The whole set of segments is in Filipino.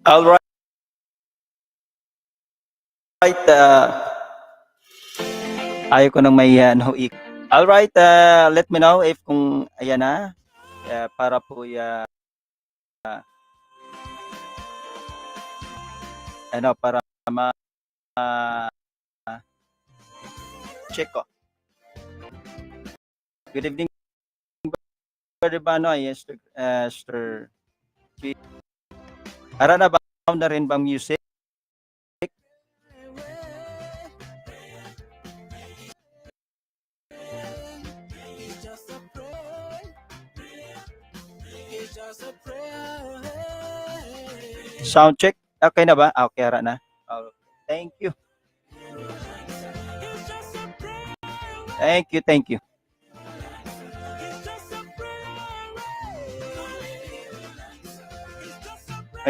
All right. Ayaw ko nang may no ik. All right. Let me know if kung ayan na para po ano para ma check ko. Good evening, Brother Bano. Yes, Sir G. Ara na ba na rin bang music? Sound check. Okay na ba? Okay, ara na. Oh, thank you. Thank you, thank you.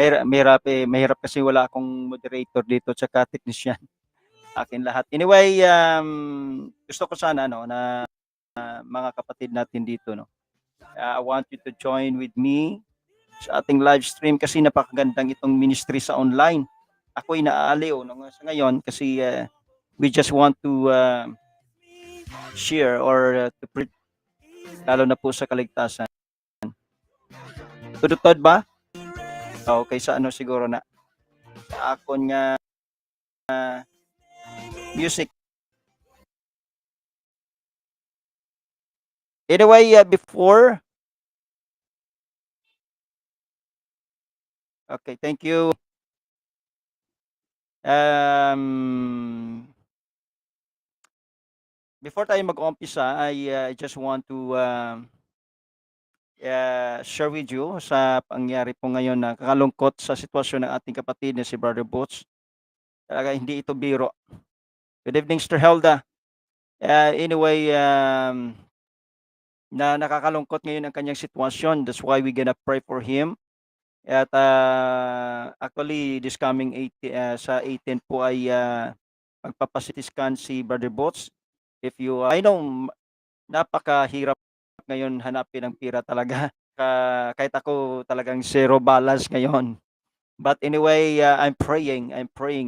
Mahirap kasi wala akong moderator dito tsaka technician. Akin lahat. Anyway, gusto ko sana no na mga kapatid natin dito no. I want you to join with me sa ating live stream kasi napakagandang itong ministry sa online. Ako'y naaaliw no, sa ngayon kasi we just want to share or to preach lalo na po sa kaligtasan. Tudod ba? Okay, sa ano siguro na sa akon nga music. Anyway, before okay, thank you. Before tayo mag-umpisa, I just want to share with you sa pangyari po ngayon na kakalungkot sa sitwasyon ng ating kapatid na si Brother Boots. Talaga hindi ito biro. Good evening, Sir Helda. Anyway, na nakakalungkot ngayon ang kanyang sitwasyon. That's why we're gonna pray for him. At actually, this coming sa 18 po ay magpapacity scan si Brother Boots. If you, I know, napakahirap ngayon hanapin ang pira talaga. Kahit ako talagang zero balance ngayon. But anyway, I'm praying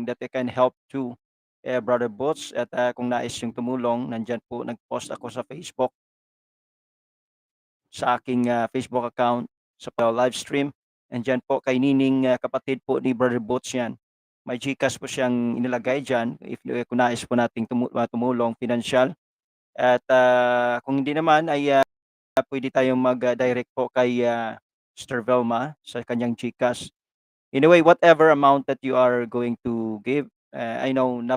that I can help too, Brother Boots. At kung nais yung tumulong, nandyan po, nag-post ako sa Facebook, sa aking Facebook account, sa live stream. Nandyan po kay Nining, kapatid po ni Brother Boots yan. May GCash po siyang inilagay dyan if kung nais po nating tumulong financial. At kung hindi naman ay pwede tayong mag-direct po kay Sister Velma sa kanyang GCash. Anyway, whatever amount that you are going to give, I know na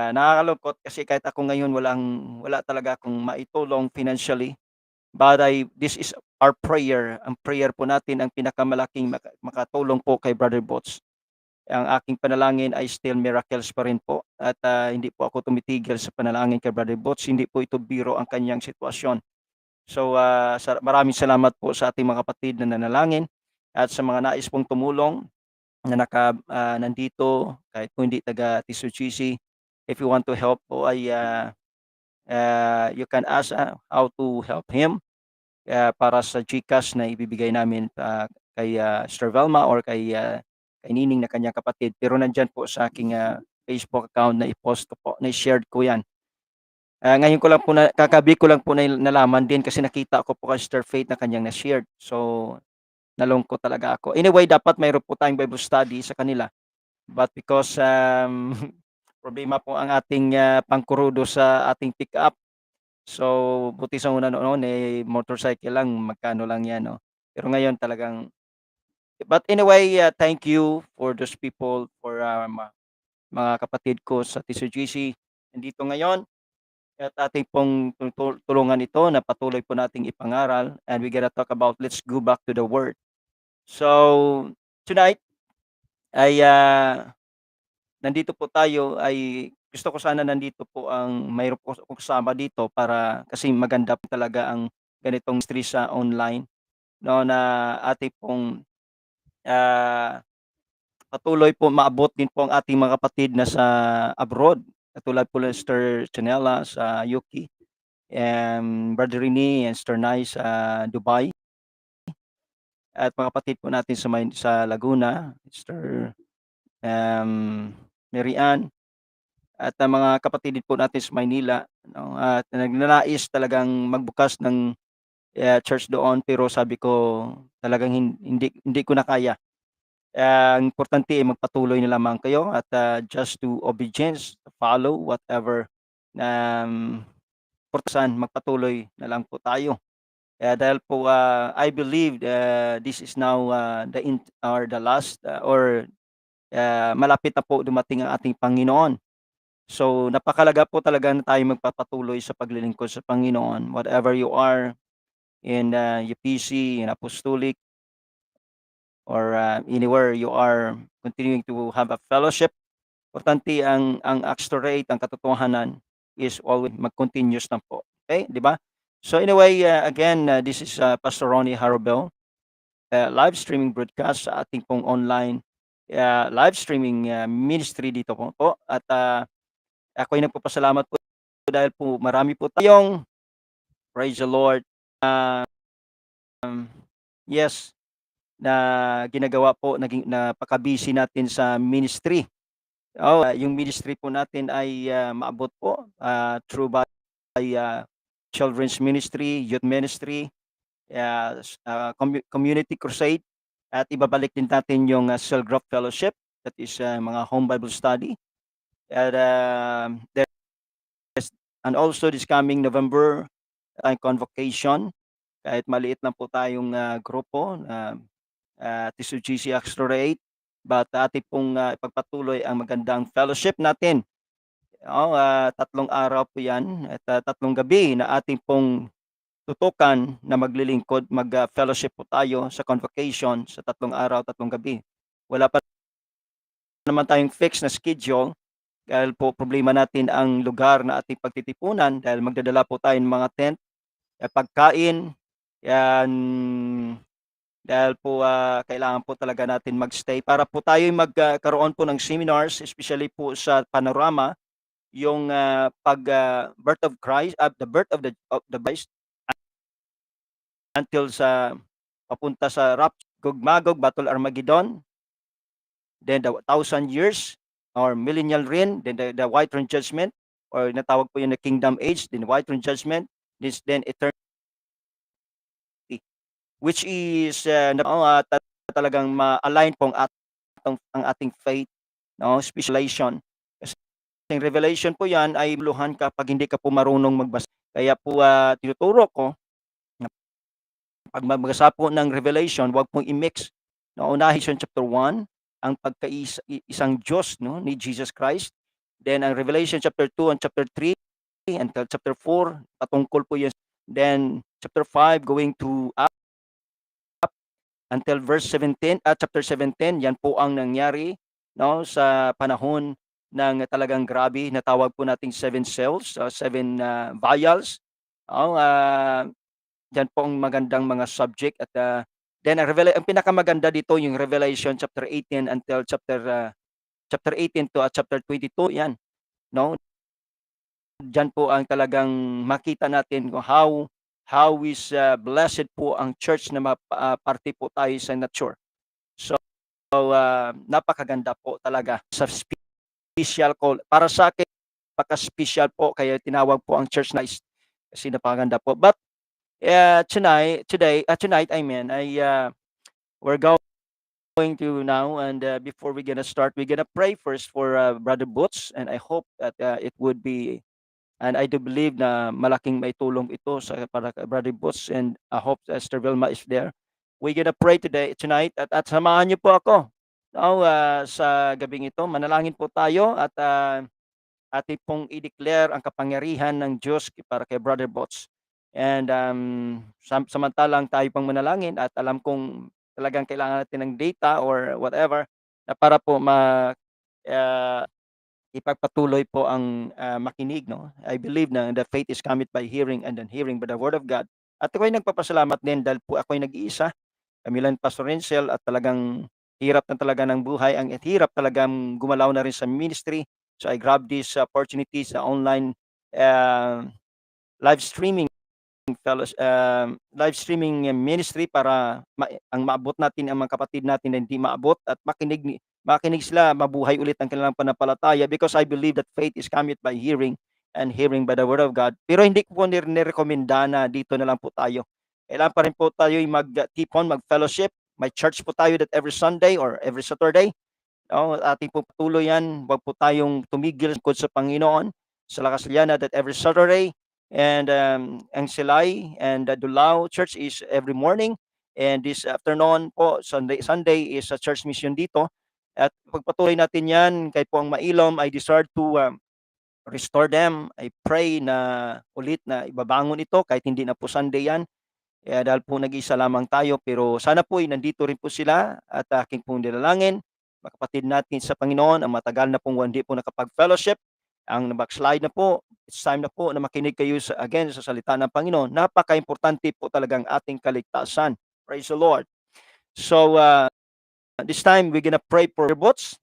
nakakalungkot kasi kahit ako ngayon wala talaga akong maitulong financially. But this is our prayer. Ang prayer po natin ang pinakamalaking makatulong po kay Brother Bots. Ang aking panalangin ay still miracles pa rin po at hindi po ako tumitigil sa panalangin kay Brother Bots. Hindi po ito biro ang kanyang sitwasyon. So maraming salamat po sa ating mga kapatid na nanalangin at sa mga nais pong tumulong na nandito kahit po hindi taga Tisuchisi. If you want to help po ay you can ask how to help him para sa GCash na ibibigay namin kay Sir Velma or kay Nining na kanyang kapatid. Pero nandyan po sa aking Facebook account na i-post ko po, na i-shared ko yan. Ngayon ko lang po kagabi ko lang po nalaman din kasi nakita ko po kay Sister Faith na kanyang na-shared. So nalungkot talaga ako. Anyway, dapat mayroon po tayong Bible study sa kanila. But because problema po ang ating pangkurudo sa ating pick-up. So buti sa una noon motorcycle lang, magkano lang 'yan, no. Pero ngayon talagang but anyway, thank you for those people for mga kapatid ko sa TCGC nandito ngayon. At ating pong tulungan ito na patuloy po nating ipangaral and we gonna talk about let's go back to the word. So tonight ay nandito po tayo ay gusto ko sana nandito po ang mayroon po akong kasama dito para kasi maganda po talaga ang ganitong ministry sa online no na ating pong patuloy po maabot din po ang ating mga kapatid na sa abroad. Katulad po ng Sister Chanela sa UK, Brother Rene and Sister Nai sa Dubai. at mga kapatid po natin sa Laguna, Sister, Mary Ann, at ang mga kapatid din po natin sa Maynila, 'no, at nagnanais talagang magbukas ng, church doon, pero sabi ko talagang hindi ko na kaya. Ang importante ay magpatuloy na lamang kayo at, just to obedience, follow whatever na, magpatuloy na lang po tayo. Dahil po, I believe, this is now, the or the last, or, malapit na po dumating ang ating Panginoon. So, napakalaga po talaga na tayo magpapatuloy sa paglilingkod sa Panginoon, whatever you are in, UPC, in Apostolic, or, anywhere you are continuing to have a fellowship. Importante ang accelerate, ang katotohanan is always mag-continuous lang po, okay, 'di ba? So anyway, again, this is, Pastor Ronnie Harobel, live streaming broadcast sa ating pong online, live streaming, ministry dito po at, ako'y nagpapasalamat po dahil po marami po tayong, praise the Lord, yes, na ginagawa po, napaka-busy natin sa ministry. Yung ministry po natin ay, maabot po, through by, children's ministry, youth ministry, community crusade, at ibabalik din natin yung, cell group fellowship, that is, mga home Bible study. At, there's, and also this coming November, convocation, kahit maliit lang po tayong, grupo na, TSUGC Accelerate, but atin pong, ipagpatuloy ang magandang fellowship natin. 3 araw po 'yan at, 3 gabi na ating pong tutukan na maglilingkod, fellowship po tayo sa convocation sa 3 araw, 3 gabi. Wala pa naman tayong fixed na schedule dahil po problema natin ang lugar na ating pagtitipunan dahil magdadala po tayo ng mga tent, pagkain, 'yan, dahil po, kailangan po talaga natin mag-stay para po tayo'y magkaroon po ng seminars, especially po sa Panorama, yung, birth of Christ, the birth of the Christ until sa papunta sa Gog Magog, Battle Armageddon, then the 1,000 years or millennial reign, then the white throne judgment, or natawag po yun na kingdom age, then white throne judgment, this then eternity, which is, talagang ma-align po ang ating faith, no, specialization. Kasi yung revelation po yan ay luhan kapag hindi ka po marunong magbasa. Kaya po, tinuturo ko na 'pag magbasa po ng Revelation, wag pong i-mix, no, unahin chapter 1, ang isang Diyos, no, ni Jesus Christ. Then ang Revelation chapter 2 and chapter 3 until chapter 4, patungkol po 'yan. Then chapter 5 going to up until verse 17, chapter 17, yan po ang nangyari, no, sa panahon ng talagang grabe na tawag po nating 7 seals, 7, vials. Oo, yan po ang magandang mga subject at, then ang pinakamaganda dito yung Revelation chapter 18 until chapter 18 to, chapter 22, yan, no? Diyan po ang talagang makita natin kung how is, blessed po ang church na parte po tayo sa nature. So, napakaganda po talaga sa special call. Para sa akin, napaka-special po kaya tinawag po ang church na kasi napakaganda po. But, tonight, I mean, we're going to now, and, before we're gonna start, we're gonna pray first for, Brother Boots, and I hope that, it would be, and I do believe na malaking maitulong ito para kay Brother Boots, and I hope Sister Vilma is there. We're gonna pray tonight, at samahan niyo po ako, no, sa gabing ito. Manalangin po tayo at, atin pong i-declare ang kapangyarihan ng Diyos para kay Brother Boots. And, samantalang tayo pang manalangin at alam kong talagang kailangan natin ng data or whatever na para po ah ipagpatuloy po ang, makinig, 'no. I believe na the faith is cometh by hearing, and then hearing by the word of God. At ako'y nagpapasalamat din dahil po ako'y nag-iisa, kami lang Pastor Renzel, at talagang hirap na talaga ng buhay, ang hirap talagang gumalaw na rin sa ministry. So I grab this opportunity sa online, uh, live streaming live streaming ministry para ang maabot natin ang mga kapatid natin na hindi maabot at makinig sila, mabuhay ulit ang kanilang pananampalataya, because I believe that faith is coming by hearing and hearing by the word of God. Pero hindi ko po nirekomenda na dito na lang po tayo. Kailangan pa rin po tayo keep on mag-fellowship. May church po tayo that every Sunday or every Saturday. Ating po patuloy yan. Huwag po tayong tumigil sa Panginoon. Sa Lakas Liana that every Saturday, and ang Silay and Dulao Church is every morning, and this afternoon po Sunday is a church mission dito. At pagpatuloy natin yan, kahit po ang Mailom, I desire to restore them. I pray na ulit na ibabangon ito kahit hindi na po Sunday yan. Dahil po nag-iisa lamang tayo, pero sana po ay nandito rin po sila at aking pong nilalangin, mga kapatid natin sa Panginoon, ang matagal na pong hindi po nakapag-fellowship, ang backslide na po, it's time na po na makinig kayo again sa salita ng Panginoon. Napaka-importante po talagang ating kaligtasan. Praise the Lord. So, this time we're gonna pray for bots,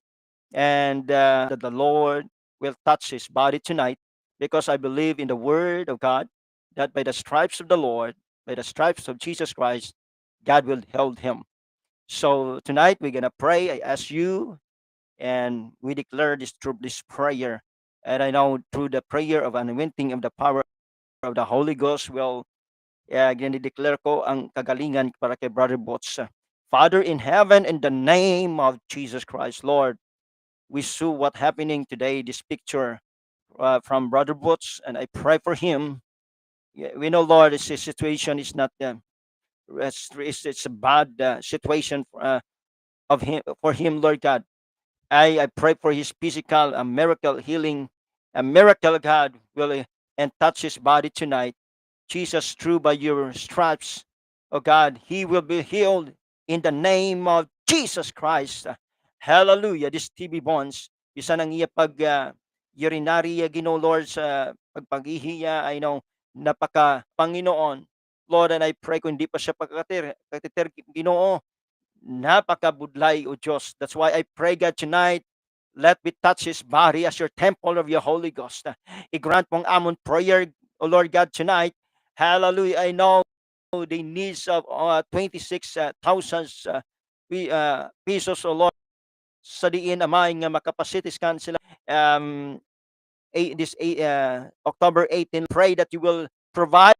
and that the Lord will touch his body tonight, because I believe in the word of God that by the stripes of the Lord, by the stripes of Jesus Christ, God will heal him. So tonight we're gonna pray. I ask you, and we declare this through this prayer. And I know through the prayer of anointing of the power of the Holy Ghost will declare ko ang kagalingan para kay Brother Bots. Father in heaven, in the name of Jesus Christ, Lord, we saw what happening today, this picture from Brother Bots, and I pray for him. We know, Lord, this situation is not it's a bad situation of him, for him, Lord God. I pray for his physical miracle healing, a miracle, God, will and touch his body tonight. Jesus, through by your stripes, oh God, he will be healed in the name of Jesus Christ. Hallelujah. This TB Bonds, isa nang iya urinary, Ginoo, Lord, sa pagpaghihiya, I know, napaka Panginoon. Lord, and I pray kung hindi pa siya katiter, Ginoo, napakabudlay, O Diyos. That's why I pray, God, tonight, let me touch his body as your temple of your Holy Ghost. I-grant mong amon prayer, O Lord God, tonight. Hallelujah. I know the needs of 26,000 pesos, O Lord, sa diin amay nga makapacity scan sila this October 18. Pray that you will provide,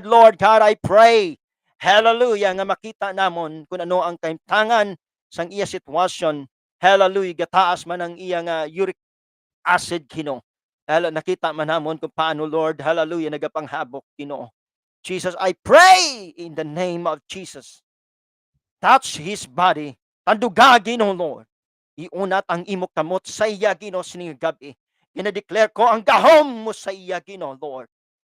Lord God. I pray, hallelujah, nga makita namon kung ano ang kaimtangan sang iya sitwasyon. Hallelujah, gataas man ang iya nga uric acid, Ginoo. Nakita man namon kung paano, Lord, hallelujah, nagapanghabok, Ginoo. Jesus, I pray in the name of Jesus. Touch his body. Tanduga, Ginoo, Lord. Iunat ang imok kamot sa iya, Ginoo, sining gabi. Ina-declare ko ang gahom mo sa iya, Ginoo, Lord.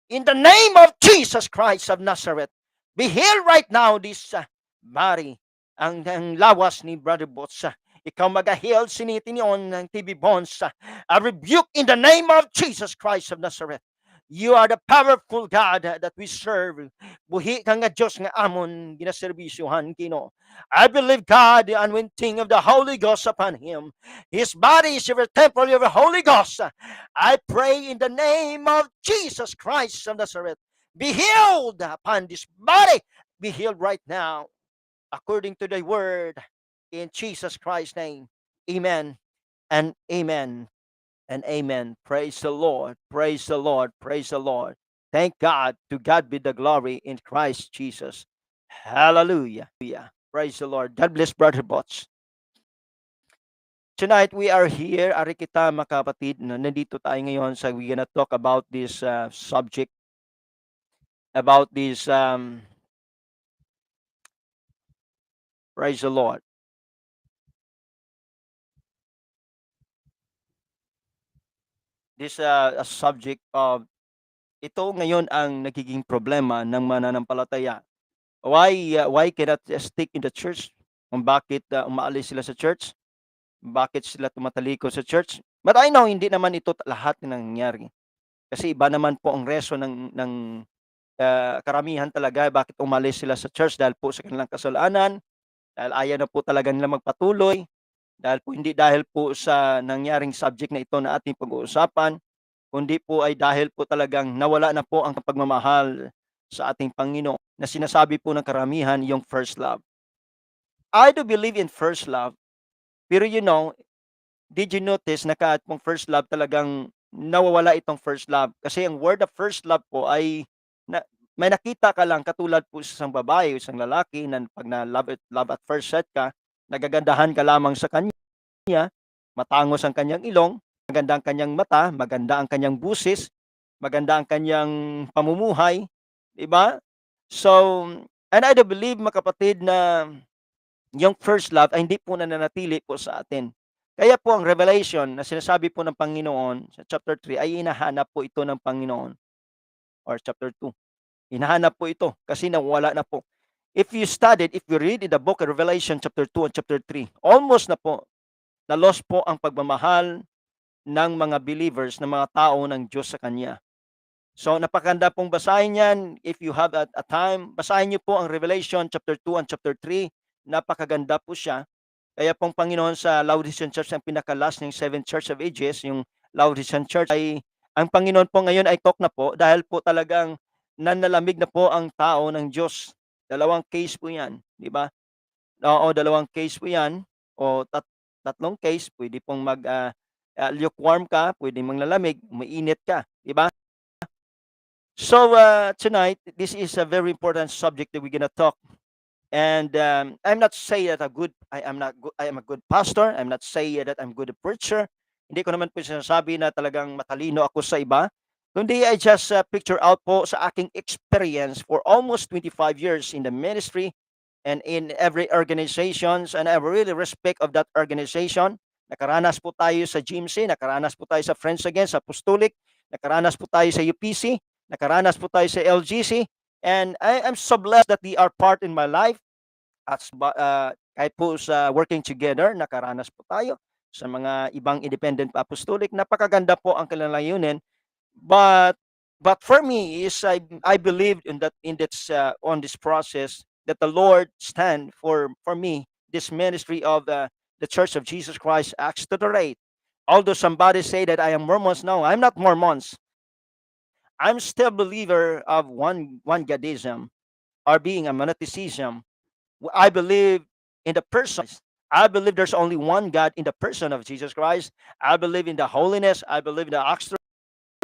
In the name of Jesus Christ of Nazareth, be healed right now this body. Ang lawas ni Brother Bots. Ikaw mag-heal, sinitinion ng TB Bonds. I rebuke in the name of Jesus Christ of Nazareth. You are the powerful God that we serve. Buhi ka nga Diyos nga amon ginaservisyohan, Ginoo. I believe, God, the anointing of the Holy Ghost upon him. His body is your temple of the Holy Ghost. I pray in the name of Jesus Christ of Nazareth. Be healed upon this body. Be healed right now, according to the word, in Jesus Christ's name. Amen and amen and amen. Praise the Lord. Praise the Lord. Praise the Lord. Thank God. To God be the glory in Christ Jesus. Hallelujah. Praise the Lord. God bless Brother Bots. Tonight we are here, ari kita mga kapatid, nandito tayo ngayon sa we're gonna talk about this subject, about this praise the Lord. This a subject of ito ngayon ang nagiging problema ng mananampalataya. Why cannot stick in the church? Kung bakit umaalis sila sa church? Bakit sila tumatalikod sa church? But I know hindi naman ito lahat ng nangyayari. Kasi iba naman po ang reason ng karamihan talaga bakit umalis sila sa church, dahil po sa kanilang kasalanan, dahil ayaw na po talaga nila magpatuloy, dahil po sa nangyaring subject na ito na ating pag-uusapan, kundi po ay dahil po talagang nawala na po ang pagmamahal sa ating Panginoon na sinasabi po ng karamihan yung first love. I do believe in first love, pero did you notice na kahit pong first love talagang nawawala itong first love? Kasi ang word of first love po ay na, may nakita ka lang katulad po sa isang babae o isang lalaki na pag na love at first sight ka, nagagandahan ka lamang sa kanya, matangos ang kanyang ilong, maganda ang kanyang mata, maganda ang kanyang busis, maganda ang kanyang pamumuhay, 'di ba? So, and I do believe mga kapatid na yung first love ay hindi po nananatili po sa atin. Kaya po ang revelation na sinasabi po ng Panginoon sa chapter 3 ay hinahanap po ito ng Panginoon or chapter 2. Hinahanap po ito kasi nawala na po. If you read in the book of Revelation chapter 2 and chapter 3, almost na po, na-lost po ang pagmamahal ng mga believers, ng mga tao ng Diyos sa Kanya. So napakaganda pong basahin yan. If you have a time, basahin niyo po ang Revelation chapter 2 and chapter 3. Napakaganda po siya. Kaya pong Panginoon sa Laodicean Church, ang pinaka-last ng seven Church of Ages, yung Laodicean Church, ay ang Panginoon po ngayon ay talk na po dahil po talagang nanlalamig na po ang tao ng Diyos. Dalawang case po yan, di ba? Oo, dalawang case po yan. O tatlong case, pwede pong lukewarm ka, pwede manglalamig, umiinit ka, di ba? So tonight, this is a very important subject that we're gonna talk. And I'm not saying that I am a good pastor. I'm not saying that I'm good preacher. Hindi ko naman po sinasabi na talagang matalino ako sa iba. Kundi I just picture out po sa aking experience for almost 25 years in the ministry and in every organizations, and I really respect of that organization. Nakaranas po tayo sa GMC, nakaranas po tayo sa Friends Against, sa Apostolic, nakaranas po tayo sa UPC, nakaranas po tayo sa LGC, and I am so blessed that they are part in my life. At kahit po sa working together, nakaranas po tayo sa mga ibang independent apostolic. Napakaganda po ang kanilang But for me is I believe in that on this process that the Lord stand for me this ministry of the Church of Jesus Christ Acts to the Rate. Although somebody say that I am Mormons, no, I'm not Mormons. I'm still believer of one Godism or being a monotheism. I believe in the person. I believe there's only one God in the person of Jesus Christ. I believe in the holiness. I believe in the Oxford.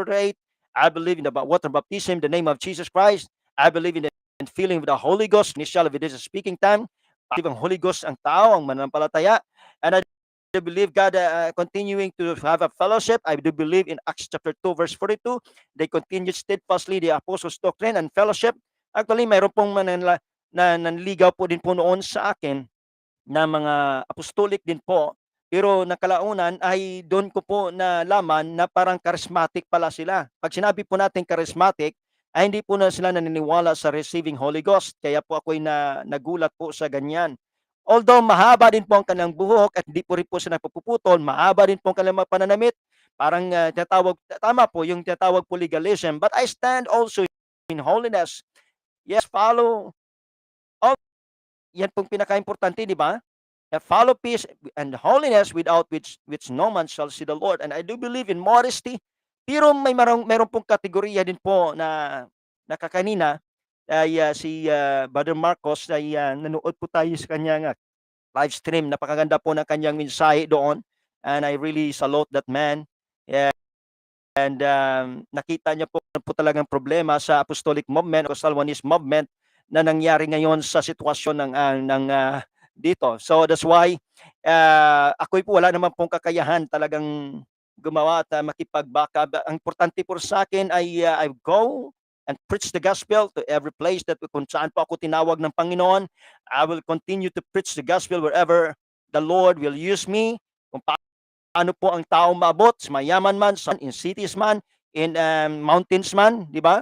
I believe in the water baptism in the name of Jesus Christ. I believe in the filling with the Holy Ghost. Initially, with this speaking time, ang Holy Ghost ang tao, ang mananampalataya. And I do believe God continuing to have a fellowship. I do believe in Acts chapter 2 verse 42. They continued steadfastly the apostles' doctrine and fellowship. Actually, mayroon pong nanligaw po din po noon sa akin na mga apostolic din po. Pero nakalaunan ay doon ko po nalaman na parang charismatic pala sila. Pag sinabi po natin charismatic, ay hindi po na sila naniniwala sa receiving Holy Ghost. Kaya po ako'y nagulat po sa ganyan. Although mahaba din po ang kanilang buhok at hindi po rin po sila napuputol, mahaba din po ang kanilang pananamit. Parang tama po yung tinatawag po legalism. But I stand also in holiness. Yes, follow all. Yan pong pinaka-importante, di ba? Follow peace and holiness without which no man shall see the Lord. And I do believe in modesty. Pero meron pong kategorya din po na nakakanina ay si Brother Marcos ay nanood po tayo sa kanyang live stream. Napakaganda po ng kanyang mensahe doon. And I really salute that man. And nakita niya po talagang problema sa apostolic movement o Salwanist movement na nangyari ngayon sa sitwasyon ng dito. So that's why ako'y po wala naman pong kakayahan talagang gumawa at makipagbaka. Ang importante po sa akin ay I go and preach the gospel to every place that kung saan po ako tinawag ng Panginoon. I will continue to preach the gospel wherever the Lord will use me. Kung paano po ang tao maabot, mayaman man, in cities man, in mountains man, di ba?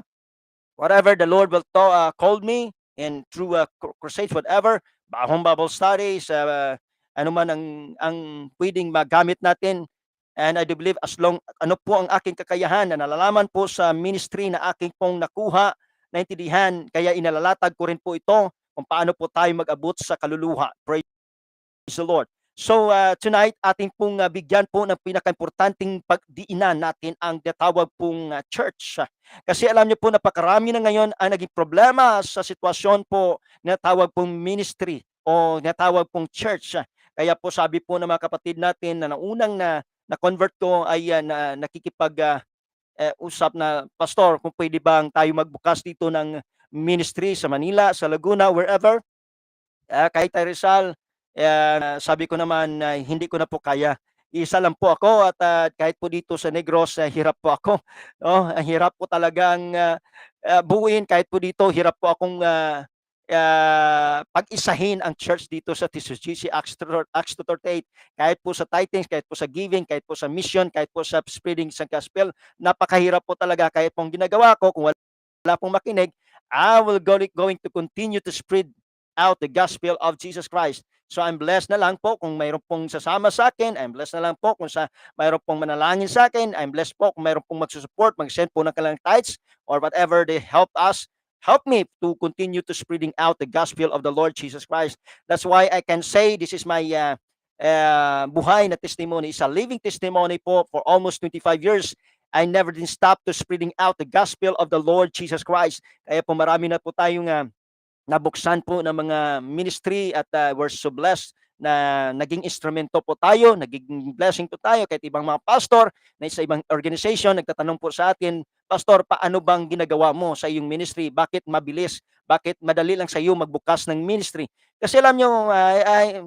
Whatever the Lord will call me, and through crusades, whatever, bahong Bible studies, ano man ang pwedeng magamit natin. And I do believe as long, ano po ang aking kakayahan na nalalaman po sa ministry na aking pong nakuha, naintindihan, kaya inalalatag ko rin po ito kung paano po tayo mag-abot sa kaluluha. Praise the Lord. So, tonight ating pong, bigyan po ng pinakaimportanteng pagdiinan natin ang tinatawag pong, church. Kasi alam niyo po napakarami na ngayon ang naging problema sa sitwasyon po na tawag pong ministry o tinatawag pong church. Kaya po sabi po ng mga kapatid natin na naunang na-convert ko ay, usap na, "Pastor, kung pwede bang tayo magbukas dito ng ministry sa Manila, sa Laguna, wherever?" Kahit kay Rizal, sabi ko naman na hindi ko na po kaya. Isa lang po ako at, kahit po dito sa Negros, hirap po ako, 'no. Ang hirap po talagang, buuin kahit po dito hirap po akong, pag-isahin ang church dito sa TCGC Acts 2:38. Kahit po sa tithings, kahit po sa giving, kahit po sa mission, kahit po sa spreading sa gospel, napakahirap po talaga. Kahit pong ginagawa ko kung wala pong makinig, I will going to continue to spread out the gospel of Jesus Christ. So I'm blessed na lang po kung mayroon pong sasama sa akin. I'm blessed na lang po kung mayroon pong manalangin sa akin. I'm blessed po kung mayroon pong magsusupport, mag-send po ng kanilang tithes or whatever they help me to continue to spreading out the gospel of the Lord Jesus Christ. That's why I can say this is my buhay na testimony. It's a living testimony po for almost 25 years. I never did stop to spreading out the gospel of the Lord Jesus Christ. Kaya po marami na po tayong nabuksan po ng mga ministry at, we're so blessed na naging instrumento po tayo, naging blessing po tayo kahit ibang mga pastor na sa ibang organization nagtatanong po sa atin, "Pastor, paano bang ginagawa mo sa iyong ministry? Bakit mabilis? Bakit madali lang sa iyo magbukas ng ministry?" Kasi alam niyo, ay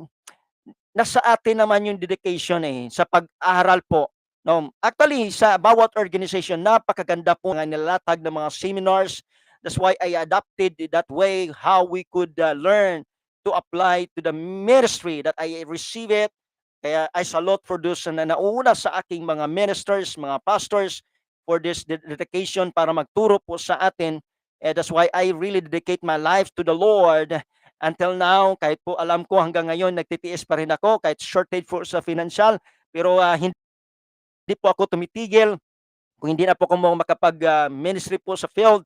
nasa atin naman yung dedication, sa pag-aaral po, 'no. Actually, sa bawat organization napakaganda po nga nilalatag ng mga seminars. That's why I adopted that way how we could, learn to apply to the ministry that I receive it. Kaya I salute for those na nauna sa aking mga ministers, mga pastors for this dedication para magturo po sa atin. That's why I really dedicate my life to the Lord until now. Kahit po alam ko hanggang ngayon nagtitiis pa rin ako kahit shortage po sa financial, pero, hindi po ako tumitigil. Kung hindi na po ako makapag, ministry po sa field,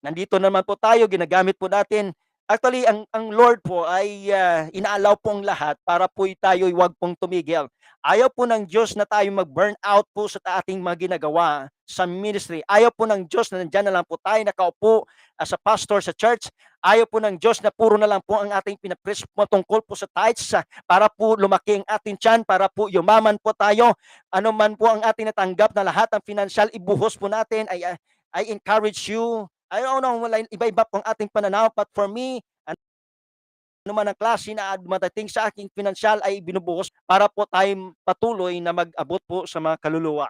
nandito naman po tayo, ginagamit po natin. Actually, ang Lord po ay, inaalaw po ang lahat para po tayo'y 'wag pong tumigil. Ayaw po ng Diyos na tayo mag-burn out po sa ating mga ginagawa sa ministry. Ayaw po ng Diyos na nandiyan na lang po tayo nakaupo as a pastor sa church. Ayaw po ng Diyos na puro na lang po ang ating pinapreach tungkol po sa tithes, para po lumaki ang ating tiyan, para po yumaman po tayo. Ano man po ang ating natanggap na lahat ng financial, ibuhos po natin. I encourage you. I don't know, wala, iba-iba pong ating pananaw, but for me, ano man ang klase na dumadating sa aking pinansyal ay binubuhos para po tayo patuloy na mag-abot po sa mga kaluluwa.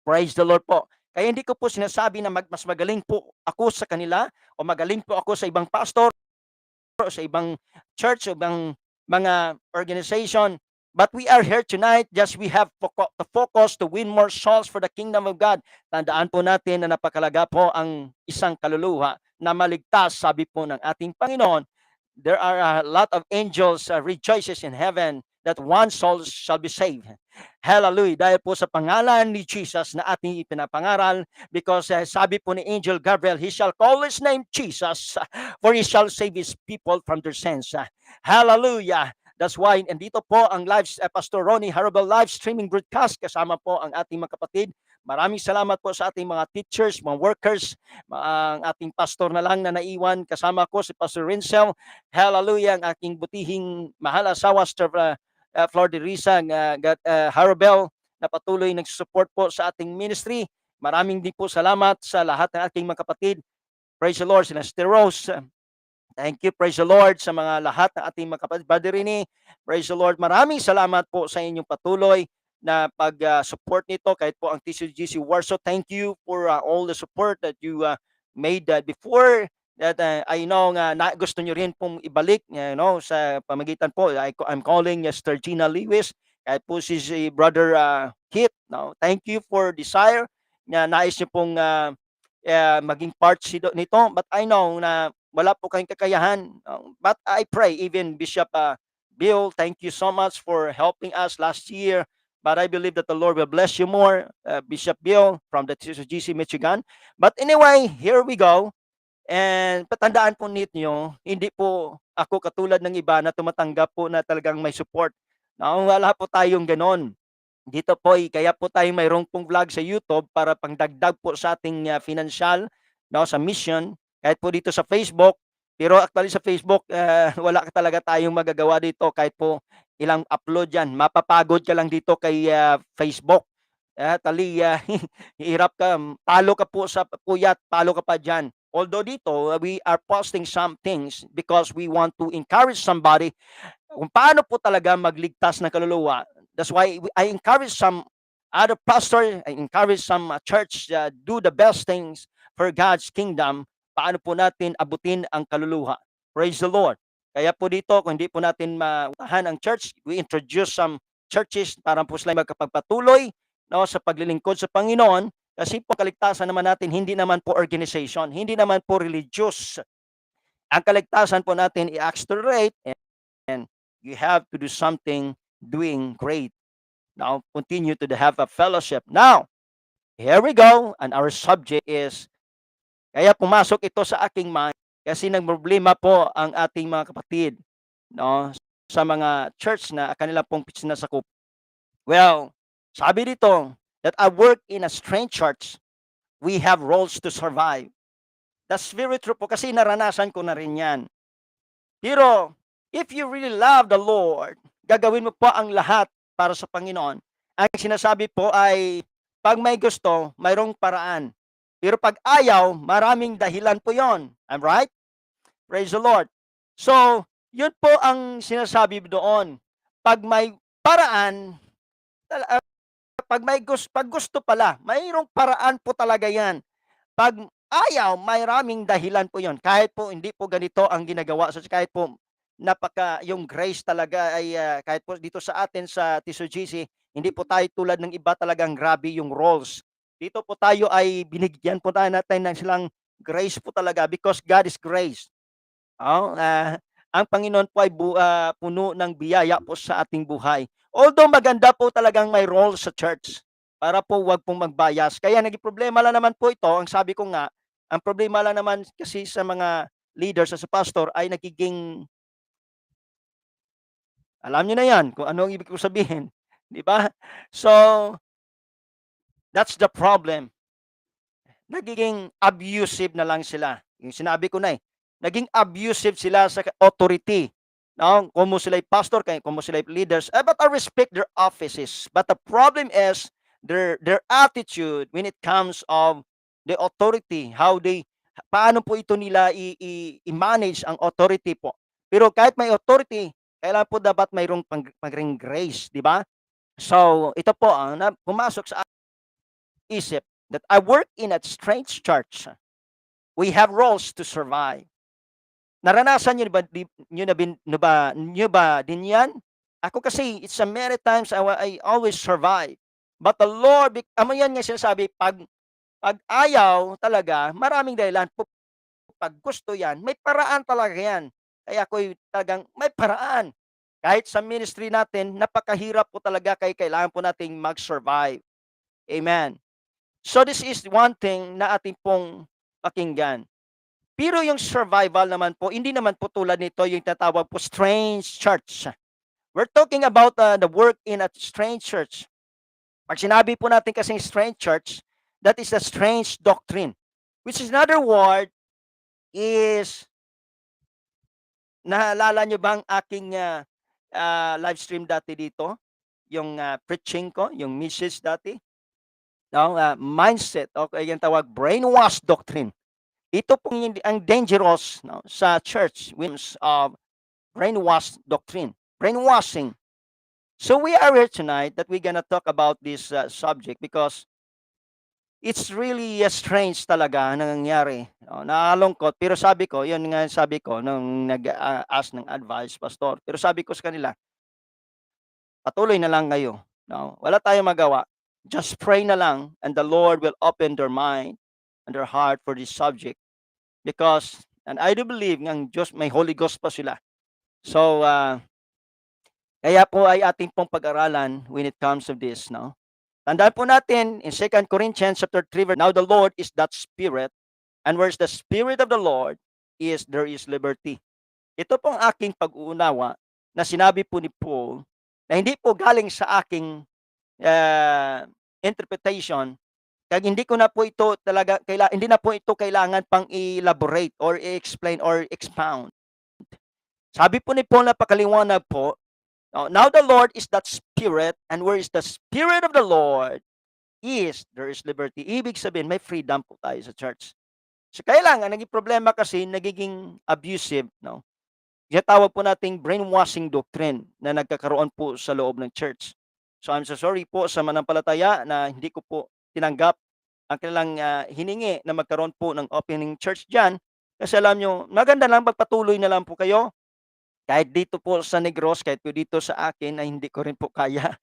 Praise the Lord po. Kaya hindi ko po sinasabi na mas magaling po ako sa kanila o magaling po ako sa ibang pastor o sa ibang church o ibang mga organization. But we are here tonight just we have to focus to win more souls for the kingdom of God. Tandaan po natin na napakalaga po ang isang kaluluwa na maligtas. Sabi po ng ating Panginoon, there are a lot of angels rejoices in heaven that one soul shall be saved. Hallelujah. Dahil po sa pangalan ni Jesus na ating ipinapangaral, because sabi po ni Angel Gabriel, he shall call his name Jesus, for he shall save his people from their sins. Hallelujah. That's why, andito po ang live, Pastor Ronnie Harabel live streaming broadcast, kasama po ang ating mga kapatid. Maraming salamat po sa ating mga teachers, mga workers, ang ating pastor na lang na naiwan. Kasama ko si Pastor Rinsel. Hallelujah, ang aking butihing mahal asawa, Sir Flor de Risa, Harabel, na patuloy nagsusupport po sa ating ministry. Maraming din po salamat sa lahat ng aking mga kapatid. Praise the Lord, sina Sister Rose. Thank you, praise the Lord, sa mga lahat ng ating mga kapatid. Brother Rini, praise the Lord. Maraming salamat po sa inyong patuloy na pag-support nito kahit po ang TCGC Warsaw. Thank you for all the support that you made before that. I know na gusto nyo rin pong ibalik, sa pamagitan po. I'm calling Sister Gina Lewis, kahit po si Brother Kit. No? Thank you for desire na nais nyo pong maging part nito. But I know na wala po kayong kakayahan. But I pray, even Bishop Bill, thank you so much for helping us last year. But I believe that the Lord will bless you more, Bishop Bill from the TCGC Michigan. But anyway, here we go. And patandaan po ninyo, hindi po ako katulad ng iba na tumatanggap po na talagang may support. Wala po tayong gano'n. Dito po kaya po tayo mayroon pong vlog sa YouTube para pangdagdag po sa ating, financial, sa mission. Kahit po dito sa Facebook, pero actually sa Facebook, wala talaga tayong magagawa dito kahit po ilang upload 'yan. Mapapagod ka lang dito kay, Facebook. Hirap ka, talo ka po sa puyat, talo ka pa diyan. Although dito, we are posting some things because we want to encourage somebody kung paano po talaga magligtas ng kaluluwa. That's why I encourage some other pastor, I encourage some church do the best things for God's kingdom. Paano po natin abutin ang kaluluwa? Praise the Lord. Kaya po dito, kung hindi po natin mautahan ang church, we introduce some churches para po sila magkapagpatuloy sa paglilingkod sa Panginoon. Kasi po kaligtasan naman natin, hindi naman po organization, hindi naman po religious. Ang kaligtasan po natin i-accelerate and you have to do something doing great. Now, continue to have a fellowship. Now, here we go. And our subject is, kaya pumasok ito sa aking mind kasi nagproblema po ang ating mga kapatid sa mga church na kanila pong sinasakop. Well, sabi dito that I work in a strange church. We have roles to survive. That's very true po kasi naranasan ko na rin yan. Pero, if you really love the Lord, gagawin mo po ang lahat para sa Panginoon. Ang sinasabi po ay, pag may gusto, mayroong paraan. Pero pag ayaw, maraming dahilan po yon. I'm right? Praise the Lord. So, yun po ang sinasabi doon. Pag may paraan, pag gusto pala, mayroong paraan po talaga yan. Pag ayaw, maraming dahilan po yon. Kahit po hindi po ganito ang ginagawa. So, kahit po yung grace talaga ay kahit po dito sa atin sa TSUGC, hindi po tayo tulad ng iba talagang grabe yung roles. Dito po tayo ay binigyan po tayo natin ng silang grace po talaga because God is grace. Ang Panginoon po ay puno ng biyaya po sa ating buhay. Although maganda po talagang may role sa church para po wag pong magbias. Kaya naging problema lang naman po ito, ang sabi ko nga, ang problema lang naman kasi sa mga leaders sa pastor ay nagiging, alam niyo na yan kung ano ang ibig ko sabihin, di ba? So, that's the problem. Nagiging abusive na lang sila. Yung sinabi ko na naging abusive sila sa authority. Kung mo sila pastor, kung mo sila leaders, but I respect their offices. But the problem is their attitude when it comes of the authority, paano po ito nila i-manage ang authority po. Pero kahit may authority, kailangan po dapat mayroong pang grace, di ba? So, ito po ang pumasok sa isip that I work in a strange church. We have roles to survive. Naranasan niyo ba din yan? Ako kasi, it's a many times I always survive. But the Lord, yan nga sinasabi, pag ayaw talaga, maraming dahilan. Pag gusto yan, may paraan talaga yan. Kaya ako talagang may paraan. Kahit sa ministry natin, napakahirap po talaga kaya kailangan po nating mag-survive. Amen. So this is one thing na ating pong pakinggan. Pero yung survival naman po, hindi naman po tulad nito yung tatawag po strange church. We're talking about the work in a strange church. Pag sinabi po natin kasing strange church, that is a strange doctrine. Which is another word is, naalala nyo bang aking live stream dati dito? Yung preaching ko, yung message dati? Mindset, okay, yung tawag brainwash doctrine. Ito pong ang dangerous sa church of brainwash doctrine, brainwashing. So we are here tonight that we're gonna talk about this subject because it's really strange talaga na nangyayari. Nakakalungkot. Pero sabi ko, yun nga sabi ko nung nag-ask ng advice, pastor. Pero sabi ko sa kanila, patuloy na lang kayo. Wala tayong magawa. Just pray na lang and the Lord will open their mind and their heart for this subject. Because, and I do believe ng Diyos, may Holy Ghost pa sila. So, kaya po ay ating pong pag-aralan when it comes to this. Tandaan po natin in 2 Corinthians chapter 3, now the Lord is that Spirit, and where's the Spirit of the Lord there is liberty. Ito pong aking pag-uunawa na sinabi po ni Paul na hindi po galing sa aking interpretation, kaya hindi ko na po ito talaga hindi na po ito kailangan pang elaborate or i-explain or expound. Sabi po ni Paul, napakaliwanag po, now the Lord is that Spirit, and where is the Spirit of the Lord there is liberty. Ibig sabihin, may freedom po tayo sa church. So kailangan, naging problema kasi, nagiging abusive, no? Tawag po nating brainwashing doctrine na nagkakaroon po sa loob ng church. So I'm so sorry po sa manampalataya na hindi ko po tinanggap ang kanilang hiningi na magkaroon po ng opening church dyan. Kasi alam nyo, maganda lang, magpatuloy na lang po kayo. Kahit dito po sa Negros, kahit po dito sa akin, ay hindi ko rin po kaya.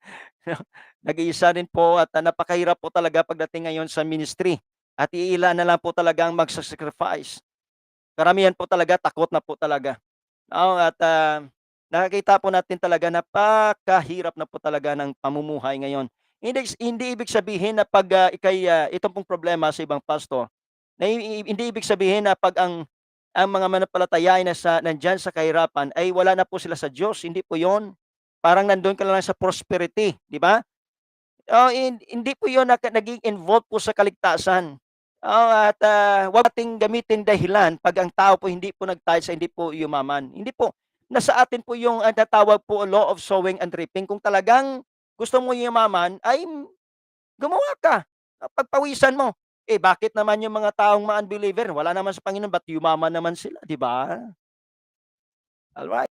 Nag-iisa rin po at napakahirap po talaga pagdating ngayon sa ministry. At iila na lang po talaga ang magsasacrifice. Karamihan po talaga, takot na po talaga. At nakakita po natin talaga napakahirap na po talaga ng pamumuhay ngayon. Hindi ibig sabihin na pag itong pong problema sa ibang pastor, na hindi ibig sabihin na pag ang mga mananampalataya ay nandiyan sa kahirapan ay wala na po sila sa Diyos. Hindi po 'yon. Parang nandoon ka lang sa prosperity, di ba? Hindi po 'yon naging involved po sa kaligtasan. At wag nating gamitin dahilan pag ang tao po hindi po nag-tithe sa hindi po yumaman. Hindi po. Nasa atin po yung natawag po law of sowing and reaping. Kung talagang gusto mo yumaman, ay gumawa ka. Pagpawisan mo. Bakit naman yung mga taong mga unbeliever, wala naman sa Panginoon, ba't yumaman naman sila, di ba? Alright.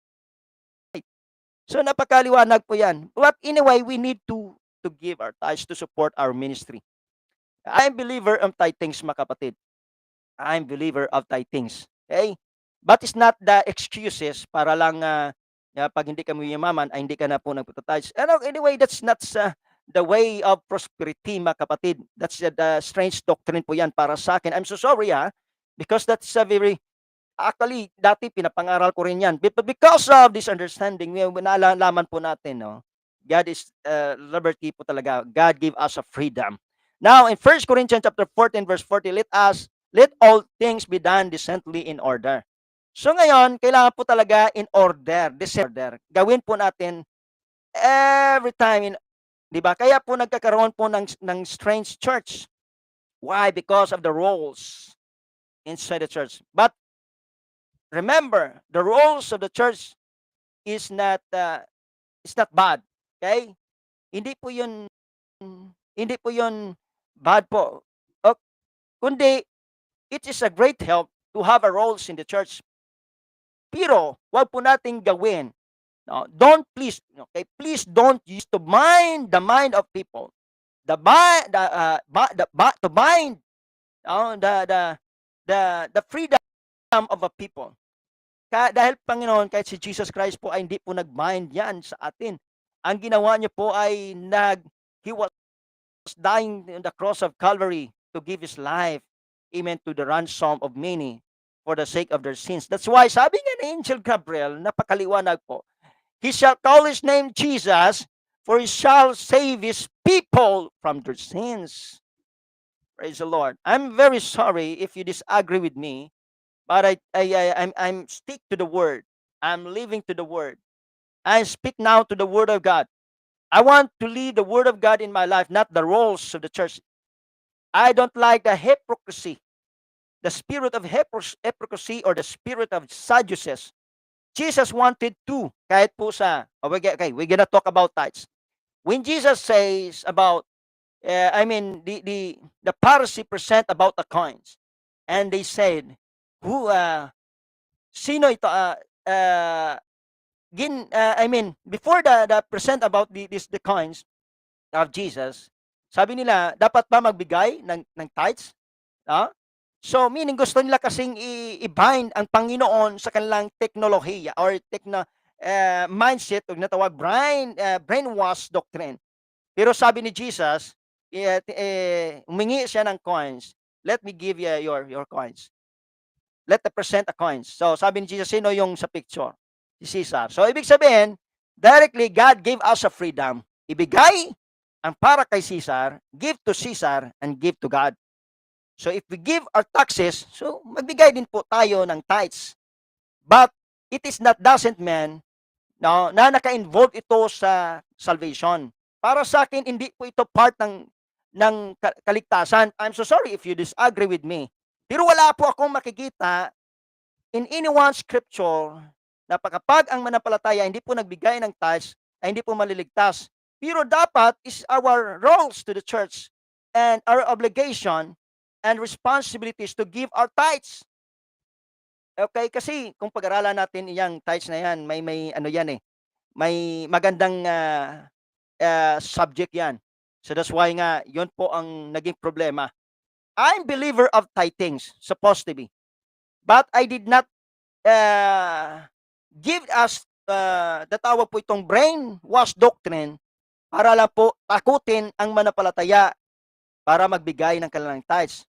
So napakaliwanag po yan. But anyway, we need to give our tithes to support our ministry. I'm believer of tithings, mga kapatid. I'm believer of tithings. Okay? But it's not the excuses para lang pag hindi ka yumaman ay hindi ka na po nagtitithes. Anyway, that's not the way of prosperity, mga kapatid. That's the strange doctrine po yan para sa akin. I'm so sorry because that's a very, actually, dati pinapangaral ko rin yan. But because of this understanding, naalalaman po natin, no? God is liberty po talaga. God gave us a freedom. Now, in 1 Corinthians chapter 14, verse 40, let all things be done decently in order. So ngayon, kailangan po talaga in order, decent order. Gawin po natin every time, di ba? Kaya po nagkakaroon po ng strange church. Why? Because of the roles inside the church. But remember, the roles of the church is not bad. Okay? Hindi po 'yun bad po. Kundi it is a great help to have a roles in the church. Pero wag po nating gawin. No, please don't use to bind the mind of people. To bind the freedom of a people. Dahil Panginoon, kahit si Jesus Christ po ay hindi po nag-bind yan sa atin. Ang ginawa niya po ay He was dying on the cross of Calvary to give His life, amen, to the ransom of many for the sake of their sins. That's why, sabi nga ni Angel Gabriel, napakaliwanag po, He shall call His name Jesus, for He shall save His people from their sins. Praise the Lord. I'm very sorry if you disagree with me, but I'm stick to the Word. I'm living to the Word. I speak now to the Word of God. I want to lead the Word of God in my life, not the roles of the church. I don't like the hypocrisy, the spirit of hypocrisy or the spirit of Sadducees. Jesus wanted to, kahit po sa, okay, we're gonna talk about tithes. When Jesus says about, the Pharisee present about the coins, and they said, sino ito, before the present about the coins of Jesus, sabi nila, dapat ba magbigay ng tithes? So, meaning gusto nila kasing i-bind ang Panginoon sa kanilang teknolohiya or mindset o natawag brainwash doctrine. Pero sabi ni Jesus, humingi siya ng coins. Let me give you your coins. Let the present a coins. So, sabi ni Jesus, sino yung sa picture? Si Caesar. So, ibig sabihin, directly, God gave us a freedom. Ibigay ang para kay Caesar, give to Caesar, and give to God. So, if we give our taxes, so magbigay din po tayo ng tithes. But, it is not doesn't mean no, na naka-involve ito sa salvation. Para sa akin, hindi po ito part ng kaligtasan. I'm so sorry if you disagree with me. Pero wala po akong makikita in any one scripture na kapag ang manampalataya hindi po nagbigay ng tithes, ay hindi po maliligtas. Pero dapat is our roles to the church and our obligation and responsibilities to give our tithes. Okay, kasi kung pag-aralan natin iyang tithes na yan, may ano yan eh, may magandang subject yan. So that's why nga, yun po ang naging problema. I'm believer of tithings, supposed to be. But I did not give us the tawag po itong brainwash doctrine para lang po takutin ang manampalataya para magbigay ng kanilang tithes.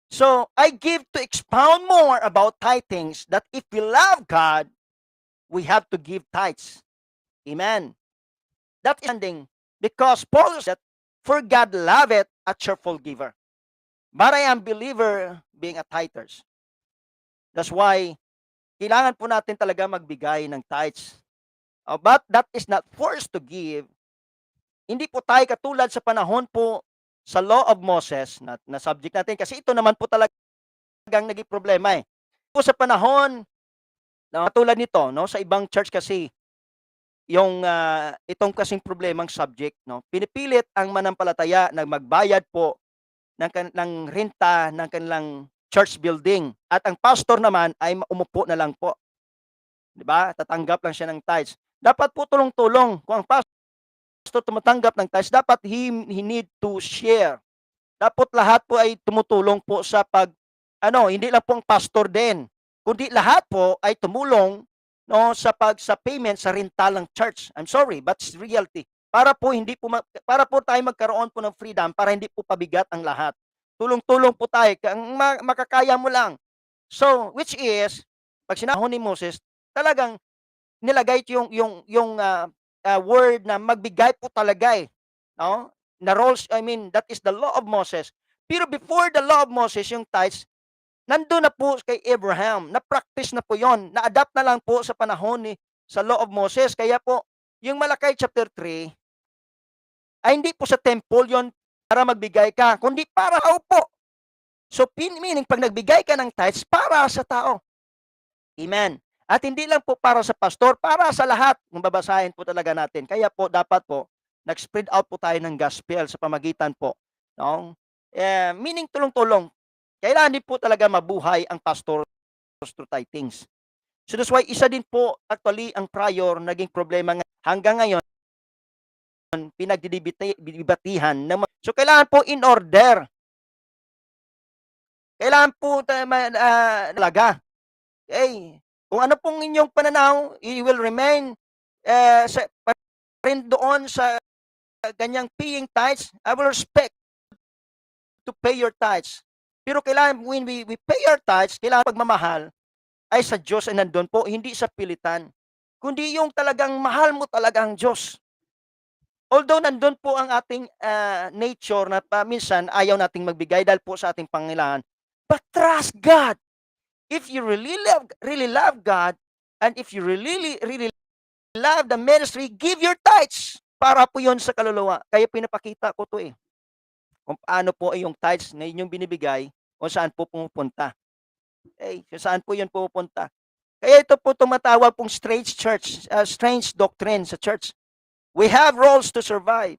So, I give to expound more about tithings that if we love God, we have to give tithes. Amen. That is ending because Paul said, for God loveth a cheerful giver. But I am believer being a tithers. That's why kailangan po natin talaga magbigay ng tithes. But that is not forced to give. Hindi po tayo katulad sa panahon po sa Law of Moses na subject natin kasi ito naman po talagang naging problema eh. Po sa panahon na katulad nito, no, sa ibang church kasi yung itong kasing problemang subject, no, pinipilit ang manampalataya na magbayad po ng renta ng kanilang church building at ang pastor naman ay umupo na lang po. 'Di ba? Tatanggap lang siya ng tithes. Dapat po tulong-tulong. Kung ang pastor tumatanggap ng tithes, dapat he need to share. Dapat lahat po ay tumutulong po sa hindi lang po ang pastor din, kundi lahat po ay tumulong no sa payment sa renta ng church. I'm sorry, but it's reality. Para po tayo magkaroon po ng freedom para hindi po pabigat ang lahat. Tulong-tulong po tayo kung makakaya mo lang. So, which is pag sinahon ni Moses, talagang nilagay yung word na magbigay po talaga eh, no? Na rules, I mean, that is the law of Moses. Pero before the law of Moses, yung tithes, nandun na po kay Abraham. Na-practice na po yon. Na-adapt na lang po sa panahon sa law of Moses. Kaya po, yung Malakay chapter 3, ay hindi po sa temple yon para magbigay ka, kundi para tao po. So, meaning, pag nagbigay ka ng tithes, para sa tao. Amen. At hindi lang po para sa pastor, para sa lahat. Kung babasahin po talaga natin. Kaya po, dapat po, nag-spread out po tayo ng gospel sa pamagitan po. No? Meaning tulong-tulong. Kailangan din po talaga mabuhay ang pastor through tithings. So that's why isa din po actually ang prior naging problema hanggang ngayon pinagdidibatihan. So kailangan po in order. Kailangan po talaga. Okay. Kung ano pong inyong pananaw, you will remain rin doon sa ganyang paying tithes. I will respect to pay your tithes. Pero kailangan, when we pay our tithes, kailangan pagmamahal ay sa Diyos ay nandun po, hindi sa pilitan. Kundi yung talagang mahal mo talaga ang Diyos. Although nandun po ang ating nature na minsan ayaw nating magbigay dahil po sa ating pangailangan. But trust God. If you really love God, and if you really love the ministry, give your tithes. Para po yun sa kaluluwa. Kaya pinapakita ko to eh. Kung paano po ay yung tithes na inyong binibigay, kung saan po pumupunta. Kung saan po yun pupunta. Kaya ito po tumatawag pong strange doctrine sa church. We have roles to survive.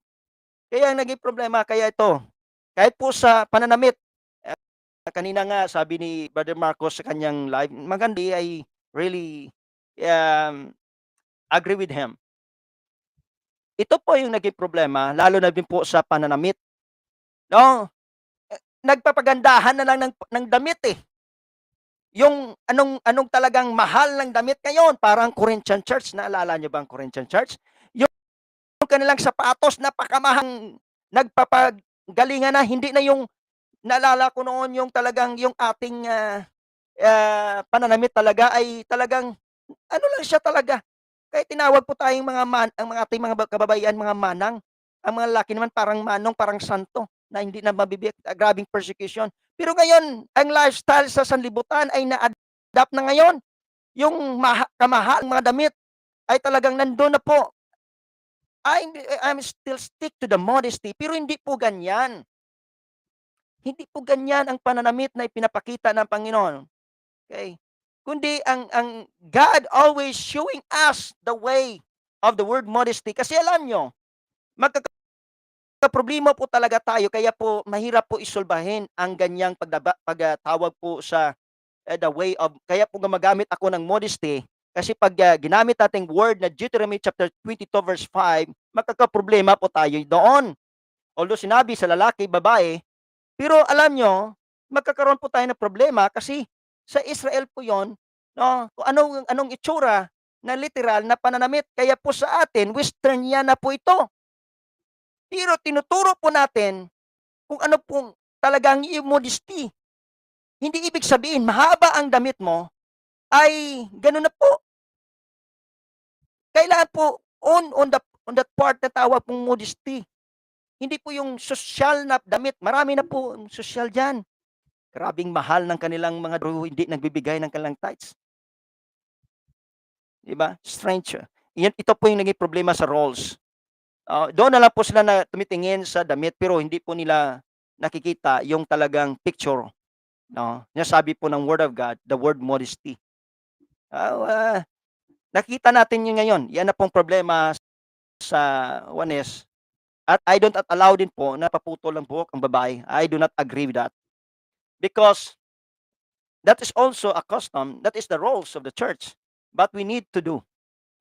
Kaya ang naging problema, kaya ito, kahit po sa pananamit, kanina nga sabi ni Brother Marcos sa kanyang live, maganda I really agree with him. Ito po yung naging problema, lalo na din po sa pananamit. No? Nagpapagandahan na lang ng damit eh. Yung anong talagang mahal ng damit ngayon, parang Corinthian Church, naalala niyo ba ang Corinthian Church? Yung kanilang sapatos, napakamahang nagpapagalingan na, hindi na yung naalala ko noon yung talagang yung ating pananamit talaga ay talagang ano lang siya talaga. Kaya tinawag po tayong ang mga ating mga kababayan, mga manang. Ang mga lalaki naman parang manong, parang santo na hindi na mabibigyan, grabing persecution. Pero ngayon, ang lifestyle sa sanlibutan ay na-adapt na ngayon. Yung kamahal mga damit. ay talagang nandun na po. I'm still stick to the modesty, pero hindi po ganyan. Hindi po ganyan ang pananamit na ipinapakita ng Panginoon. Okay? Kundi ang God always showing us the way of the word modesty. Kasi alam nyo, magkakaproblema po talaga tayo, kaya po mahirap po isolbahin ang ganyang pagtawag po sa the way of, kaya po gumagamit ako ng modesty, kasi pag ginamit nating word na Deuteronomy chapter 22 verse 5, magkakaproblema po tayo doon. Although sinabi sa lalaki, babae, pero alam nyo, magkakaroon po tayo ng problema kasi sa Israel po yon, no? Kung anong itsura na literal na pananamit. Kaya po sa atin, western yan na po ito. Pero tinuturo po natin kung ano pong talagang yung modesty. Hindi ibig sabihin, mahaba ang damit mo, ay gano'n na po. Kailangan po, on that part na tawag pong modesty. Hindi po yung social na damit. Marami na po social dyan. Grabing mahal ng kanilang mga hindi nagbibigay ng kanilang tithes. Diba? Strange. Ito po yung naging problema sa roles. Doon na lang po sila na tumitingin sa damit, pero hindi po nila nakikita yung talagang picture. No? Sabi po ng Word of God, the word modesty. Nakita natin yun ngayon. Yan na pong problema sa Juanes. At I don't allow din po na paputol ang buhok ang babae. I do not agree with that. Because that is also a custom. That is the roles of the church. But we need to do.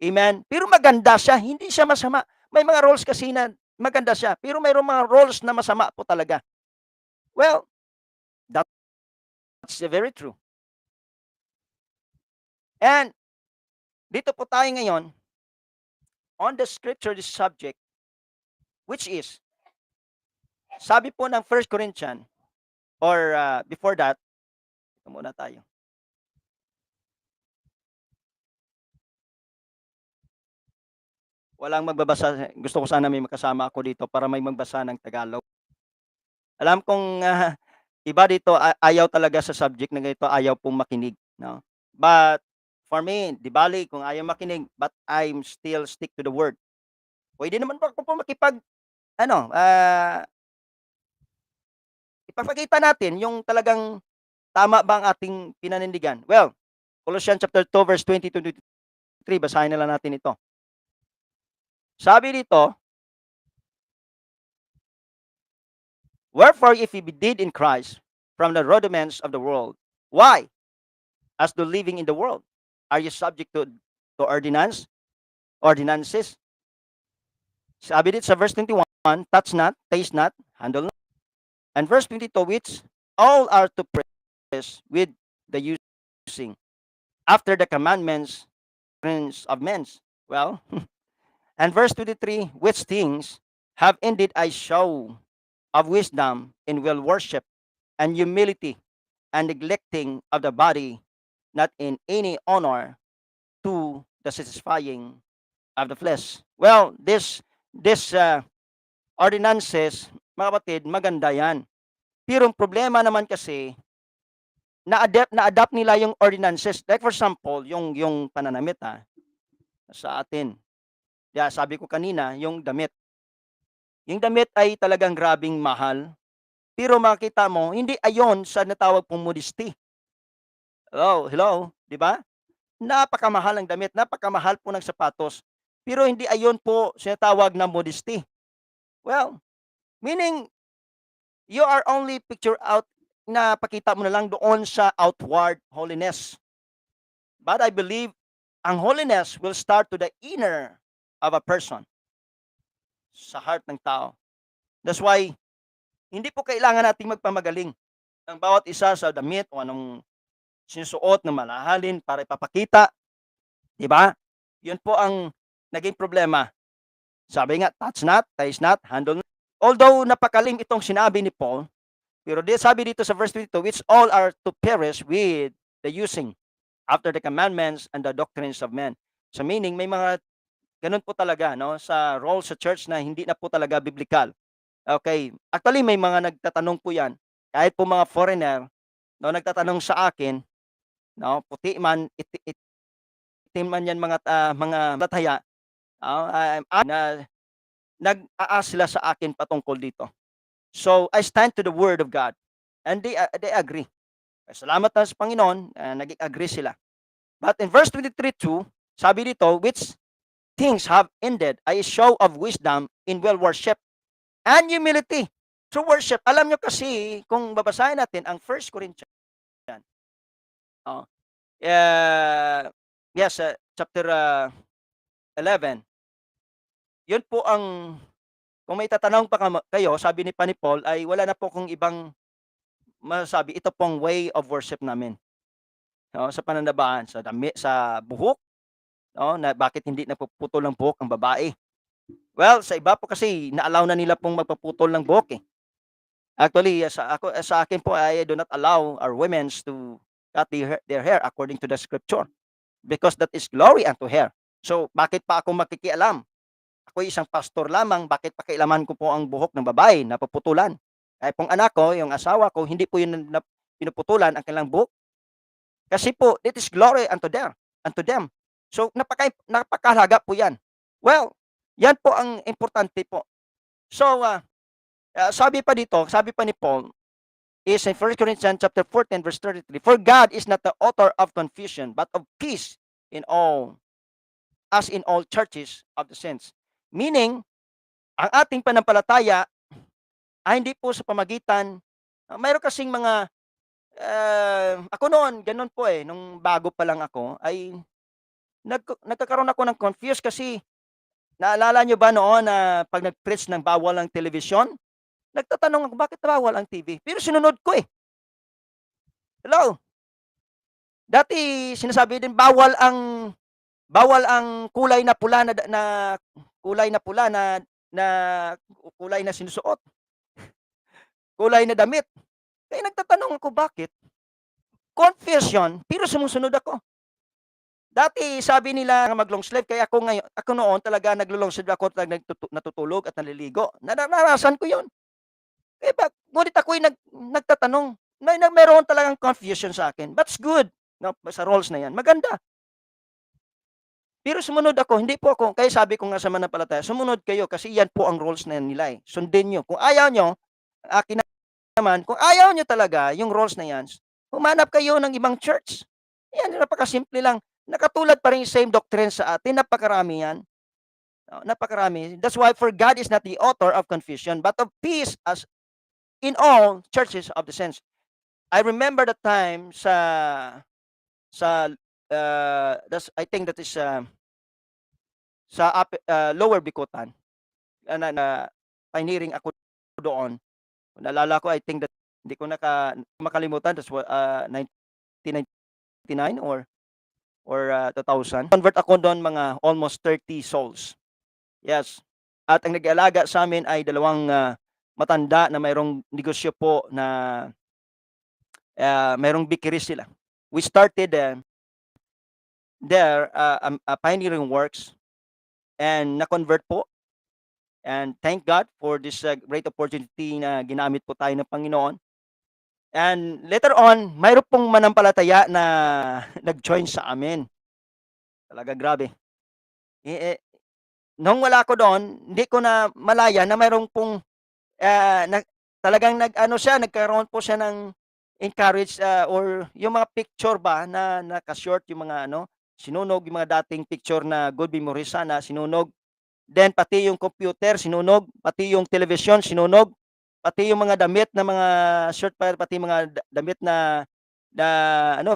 Amen? Pero maganda siya. Hindi siya masama. May mga roles kasi na maganda siya. Pero mayroong mga roles na masama po talaga. Well, that's very true. And dito po tayo ngayon on the scripture, this subject, which is, sabi po ng 1 Corinthians, or before that, ito muna tayo. Walang magbabasa. Gusto ko sana may makasama ako dito para may magbasa ng Tagalog. Alam kong iba dito ayaw talaga sa subject na ganito, ayaw pong makinig. No? But for me, di bali kung ayaw makinig, but I'm still stick to the word. Pwede naman po ako po ipapakita natin yung talagang tama ba ang ating pinanindigan. Well, Colossians chapter 2 verse 20 to 23, basahin na lang natin ito. Sabi dito, wherefore if ye be dead in Christ from the rudiments of the world, why? As though living in the world, are you subject to ordinances? Sabi dito sa verse 21, touch not, taste not, handle not. And verse 22, which all are to press with the using after the commandments of men. Well, and verse 23, which things have indeed I show of wisdom in will worship and humility and neglecting of the body, not in any honor to the satisfying of the flesh. Well, this ordinances, mga kapatid, maganda yan. Pero ang problema naman kasi, na-adapt nila yung ordinances. Like for example, yung pananamit sa atin. Kaya sabi ko kanina, yung damit. Yung damit ay talagang grabing mahal. Pero makita mo, hindi ayon sa natawag pong modesty. Hello, di ba? Napakamahal ng damit, napakamahal po ng sapatos. Pero hindi ayon po sa natawag na modesty. Well, meaning, you are only picture out na pakita mo na lang doon sa outward holiness. But I believe, ang holiness will start to the inner of a person. Sa heart ng tao. That's why, hindi po kailangan nating magpamagaling ang bawat isa sa damit o anong sinusuot na malahalin para ipapakita. Diba? Yun po ang naging problema. Sabi nga, touch not, taste not, handle not. Although napakaling itong sinabi ni Paul, pero sabi dito sa verse 22, which all are to perish with the using after the commandments and the doctrines of men. So meaning, may mga ganun po talaga no, sa role sa church na hindi na po talaga biblical. Okay. Actually, may mga nagtatanong po yan. Kahit po mga foreigner, no, nagtatanong sa akin, no, puti man, itim natin man yan mga tataya, na nag-a-ask sila sa akin patungkol dito. So, I stand to the word of God and they agree. Salamat na sa Panginoon, naging agree sila. But in verse 23:2, sabi dito, which things have ended a show of wisdom in well worship and humility. True worship. Alam nyo kasi, kung babasahin natin ang 1 Corinthians, oh, yes, chapter 11, yun po ang, kung may tatanong pa kayo, sabi ni Paul, ay wala na po kung ibang masasabi, ito pong way of worship namin. No, sa pananambahan, sa buhok, no, na bakit hindi napuputol ng buhok ang babae. Well, sa iba po kasi na-allow na nila pong magpaputol ng buhok eh. Actually, sa akin po, I do not allow our women to cut their hair according to the scripture because that is glory unto hair. So, bakit pa ako makikialam? Ako isang pastor lamang, bakit pakialaman ko po ang buhok ng babae na puputulan? Kaya pong anak ko, yung asawa ko, hindi po yun na pinuputulan ang kanilang buhok. Kasi po, it is glory unto them. So, napakahalaga po yan. Well, yan po ang importante po. So, sabi pa ni Paul, is in 1 Corinthians chapter 14, verse 33, for God is not the author of confusion, but of peace in all, as in all churches of the saints. Meaning, ang ating panampalataya ay hindi po sa pamagitan, mayroon kasing mga, ako noon, ganun po nung bago pa lang ako, ay nagkakaroon ako ng confused kasi, naalala nyo ba noon na pag nag-preach ng bawal ang television, nagtatanong ako, bakit bawal ang TV? Pero sinunod ko Hello? Dati sinasabi din bawal ang kulay na pula kulay na sinusuot. Kulay na damit. Kaya nagtatanong ako, bakit? Confusion, pero sumusunod ako. Dati sabi nila mag-long sleeve, kaya ako noon talaga naglo-long sleeve ako, natutulog at naliligo. Naranasan ko 'yon. Ngunit ako'y nagtatanong, meron talagang confusion sa akin. That's good, no, sa roles na 'yan, maganda. Pero sumunod ako, hindi po ako, kaya sabi ko nga sa mananampalataya, sumunod kayo kasi yan po ang roles na nila Sundin nyo. Kung ayaw nyo, akin naman, kung ayaw nyo talaga yung roles na yan, humanap kayo ng ibang church. Yan, napakasimple lang. Nakatulad pa rin yung same doctrine sa atin, napakarami yan. Napakarami. That's why for God is not the author of confusion, but of peace as in all churches of the saints. I remember the time I think that is sa Lower Bikutan, na pioneering ako doon. Naalala ko, I think that hindi ko makalimutan, that's 1999 or 2000. Convert ako doon mga almost 30 souls. Yes. At ang nag-aalaga sa amin ay dalawang matanda na mayroong negosyo po na mayroong bakery sila. We started their pioneering works and na-convert po. And thank God for this great opportunity na ginamit po tayo ng Panginoon. And later on, mayroon pong manampalataya na nag-join sa amin. Talaga grabe. Nung wala ko doon, hindi ko na malaya na mayroong pong talagang nagkaroon po siya ng encourage or yung mga picture ba na naka-short, yung mga sinunog, yung mga dating picture na good memories sana, sinunog. Then pati yung computer sinunog, pati yung television sinunog, pati yung mga damit na mga short, pati mga damit na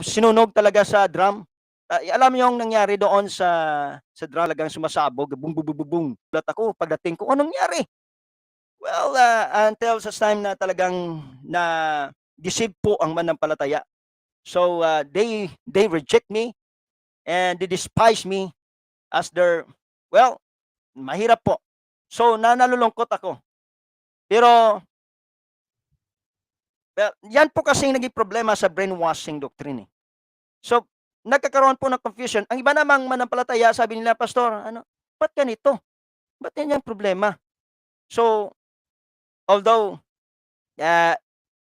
sinunog talaga sa drum. Alam niyo yung nangyari doon sa drum, talagang sumasabog, boom boom boom boom. Gulat ako pagdating ko, anong nangyari? Well, until sa time na talagang na deceive po ang manampalataya. So they reject me and they despise me as their, well, mahirap po. So nalulungkot ako. Pero yan po kasi naging problema sa brainwashing doctrine. So nagkakaroon po ng confusion. Ang iba namang manampalataya, sabi nila, pastor, ba't ganito? Ba't yan yung problema? So although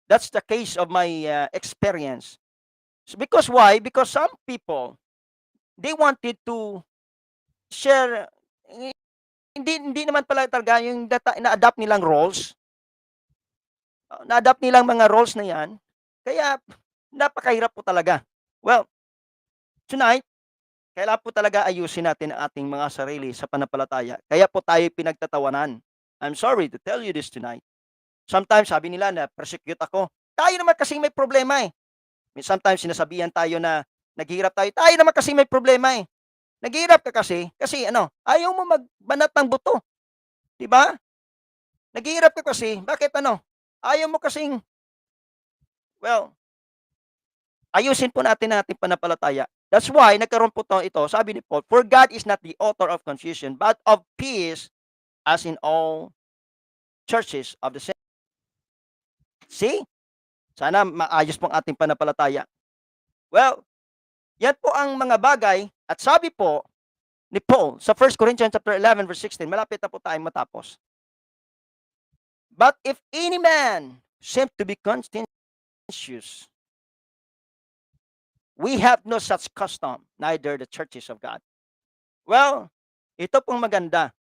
that's the case of my experience. So because why? Because some people, they wanted to share, hindi naman pala talaga yung na-adapt nilang roles, na-adapt nilang mga roles na 'yan, kaya napakahirap po talaga. Well, tonight, kailangan po talaga ayusin natin ang ating mga sarili sa pananampalataya, kaya po tayo pinagtatawanan. I'm sorry to tell you this tonight. Sometimes sabi nila na persecute ako, tayo naman kasing may problema, eh. Sometimes sinasabihan tayo na naghihirap tayo, tayo naman kasing may problema, eh. Naghihirap ka kasi ano, ayaw mo magbanat ng buto, 'di ba? Naghihirap ka kasi, bakit ano, ayaw mo kasing, well, ayusin po natin ang ating pananampalataya. That's why nagkaroon po ito, sabi ni Paul, "For God is not the author of confusion, but of peace, as in all churches of the saints." See? Sana maayos po ang ating pananampalataya. Well, yan po ang mga bagay at sabi po ni Paul sa 1 Corinthians chapter 11 verse 16, malapit na po tayong matapos. But if any man seem to be contentious, we have no such custom, neither the churches of God. Well, ito pong maganda.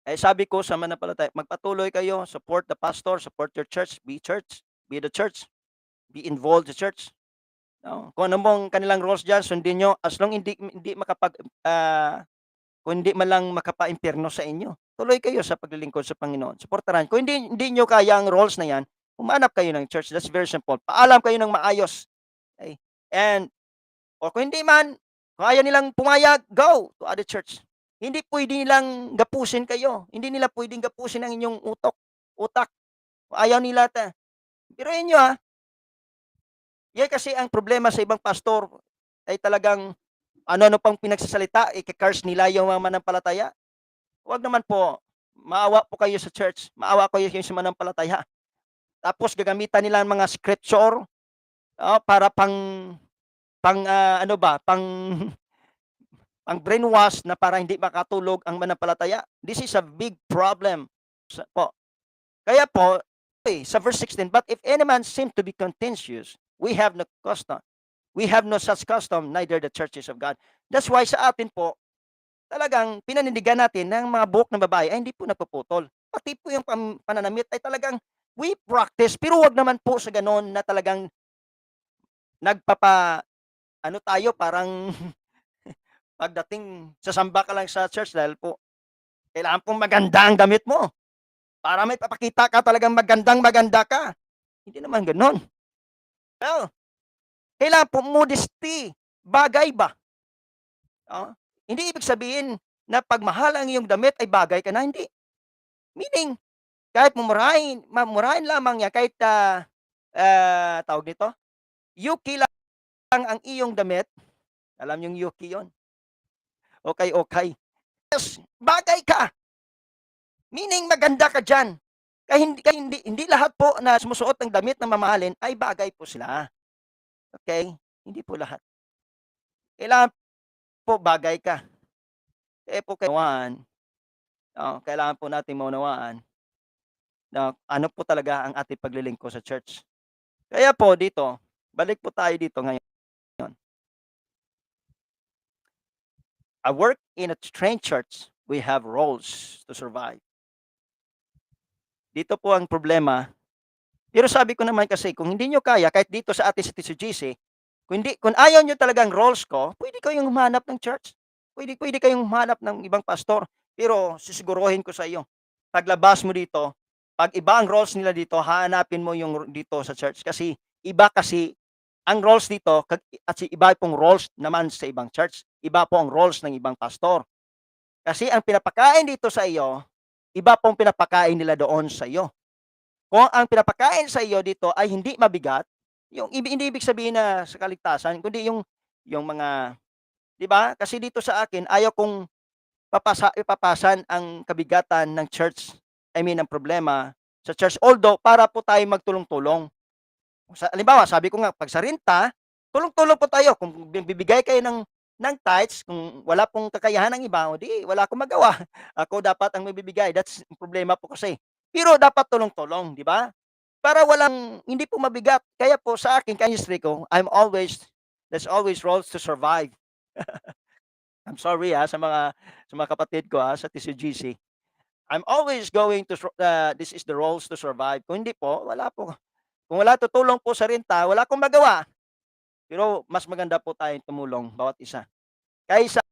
Eh sabi ko sa mananampalataya, magpatuloy kayo, support the pastor, support your church, be the church, be involved the church. No? Kung ano mong kanilang roles diyan, sundin niyo as long hindi kung hindi man lang makapaimpyerno sa inyo. Tuloy kayo sa paglilingkod sa Panginoon. Suportahan. Kung hindi niyo kaya ang roles na 'yan, humanap kayo ng church. That's very simple. Paalam kayo ng maayos. Okay? And o kung hindi man, kung ayaw nilang pumayag, go to other church. Hindi puwede nilang gapusin kayo. Hindi nila puwedeng gapusin ang inyong utak. Kung ayaw nila biruin niyo, yan kasi ang problema sa ibang pastor ay talagang ano-ano pang pinagsasalita, ika-curse nila yung mga manampalataya. Huwag naman po. Maawa po kayo sa church, maawa kayo sa manampalataya. Tapos gagamitan nila ang mga scripture, para ano ba, pang-brainwash na para hindi makatulog ang manampalataya. This is a big problem po. Kaya po, sa verse 16, "But if any man seem to be contentious, we have no custom. We have no such custom, neither the churches of God." That's why sa atin po, talagang pinanindigan natin ng mga buhok ng babae ay hindi po napuputol. Pati po yung pananamit ay talagang we practice, pero wag naman po sa gano'n na talagang ano tayo, parang pagdating sasamba ka lang sa church dahil po kailangan pong maganda ang damit mo para may papakita ka talagang magandang-maganda ka. Hindi naman gano'n. Well, kailangan po modesty, bagay ba? Hindi ibig sabihin na 'pag mahal ang iyong damit ay bagay ka na, hindi. Meaning, kahit mumurahin lamang 'yan, kahit, tawag nito, yuki lang ang iyong damit, alam niyong yuki 'yon, okay. Yes, bagay ka, meaning maganda ka diyan. Kaya hindi lahat po na sumusuot ng damit na mamahalin ay bagay po sila, okay? Hindi po lahat. Kailangan po bagay ka. Kaya po kailangan po nating maunawaan na ano po talaga ang ating paglilingkod sa church. Kaya po dito, balik po tayo dito ngayon. I work in a trained church, we have roles to survive. Dito po ang problema. Pero sabi ko naman kasi kung hindi niyo kaya kahit dito sa atin sa TCGC, kung ayaw niyo talagang roles ko, puwede kayong humanap ng church. Puwede kayong humanap ng ibang pastor. Pero sisiguruhin ko sa iyo, paglabas mo dito, 'pag iba ang roles nila dito, hahanapin mo yung dito sa church kasi iba kasi ang roles dito at iba pong roles naman sa ibang church. Iba po ang roles ng ibang pastor. Kasi ang pinapakain dito sa iyo, iba pong pinapakain nila doon sa iyo. Kung ang pinapakain sa iyo dito ay hindi mabigat, hindi ibig sabihin na sa kaligtasan, kundi yung mga, 'di ba? Kasi dito sa akin ayaw kong ipapasan ang kabigatan ng church, I mean ang problema sa church. Although para po tayo magtulong-tulong. Halimbawa, sabi ko nga 'pag sa renta, tulong-tulong po tayo. Kung bibigay kayo ng tithes, kung wala pong kakayahan ng iba, o 'di wala akong magawa. Ako dapat ang magbibigay. That's problema po kasi. Pero dapat tulong-tulong, 'di ba? Para hindi po mabigat. Kaya po sa akin, ministry ko, there's always roles to survive. I'm sorry, sa mga kapatid ko, sa TCGC. I'm always going to this is the roles to survive. Kung hindi po, wala po. Kung wala tutulong po sa renta, wala akong magawa. Pero mas maganda po tayong tumulong bawat isa. Kaysa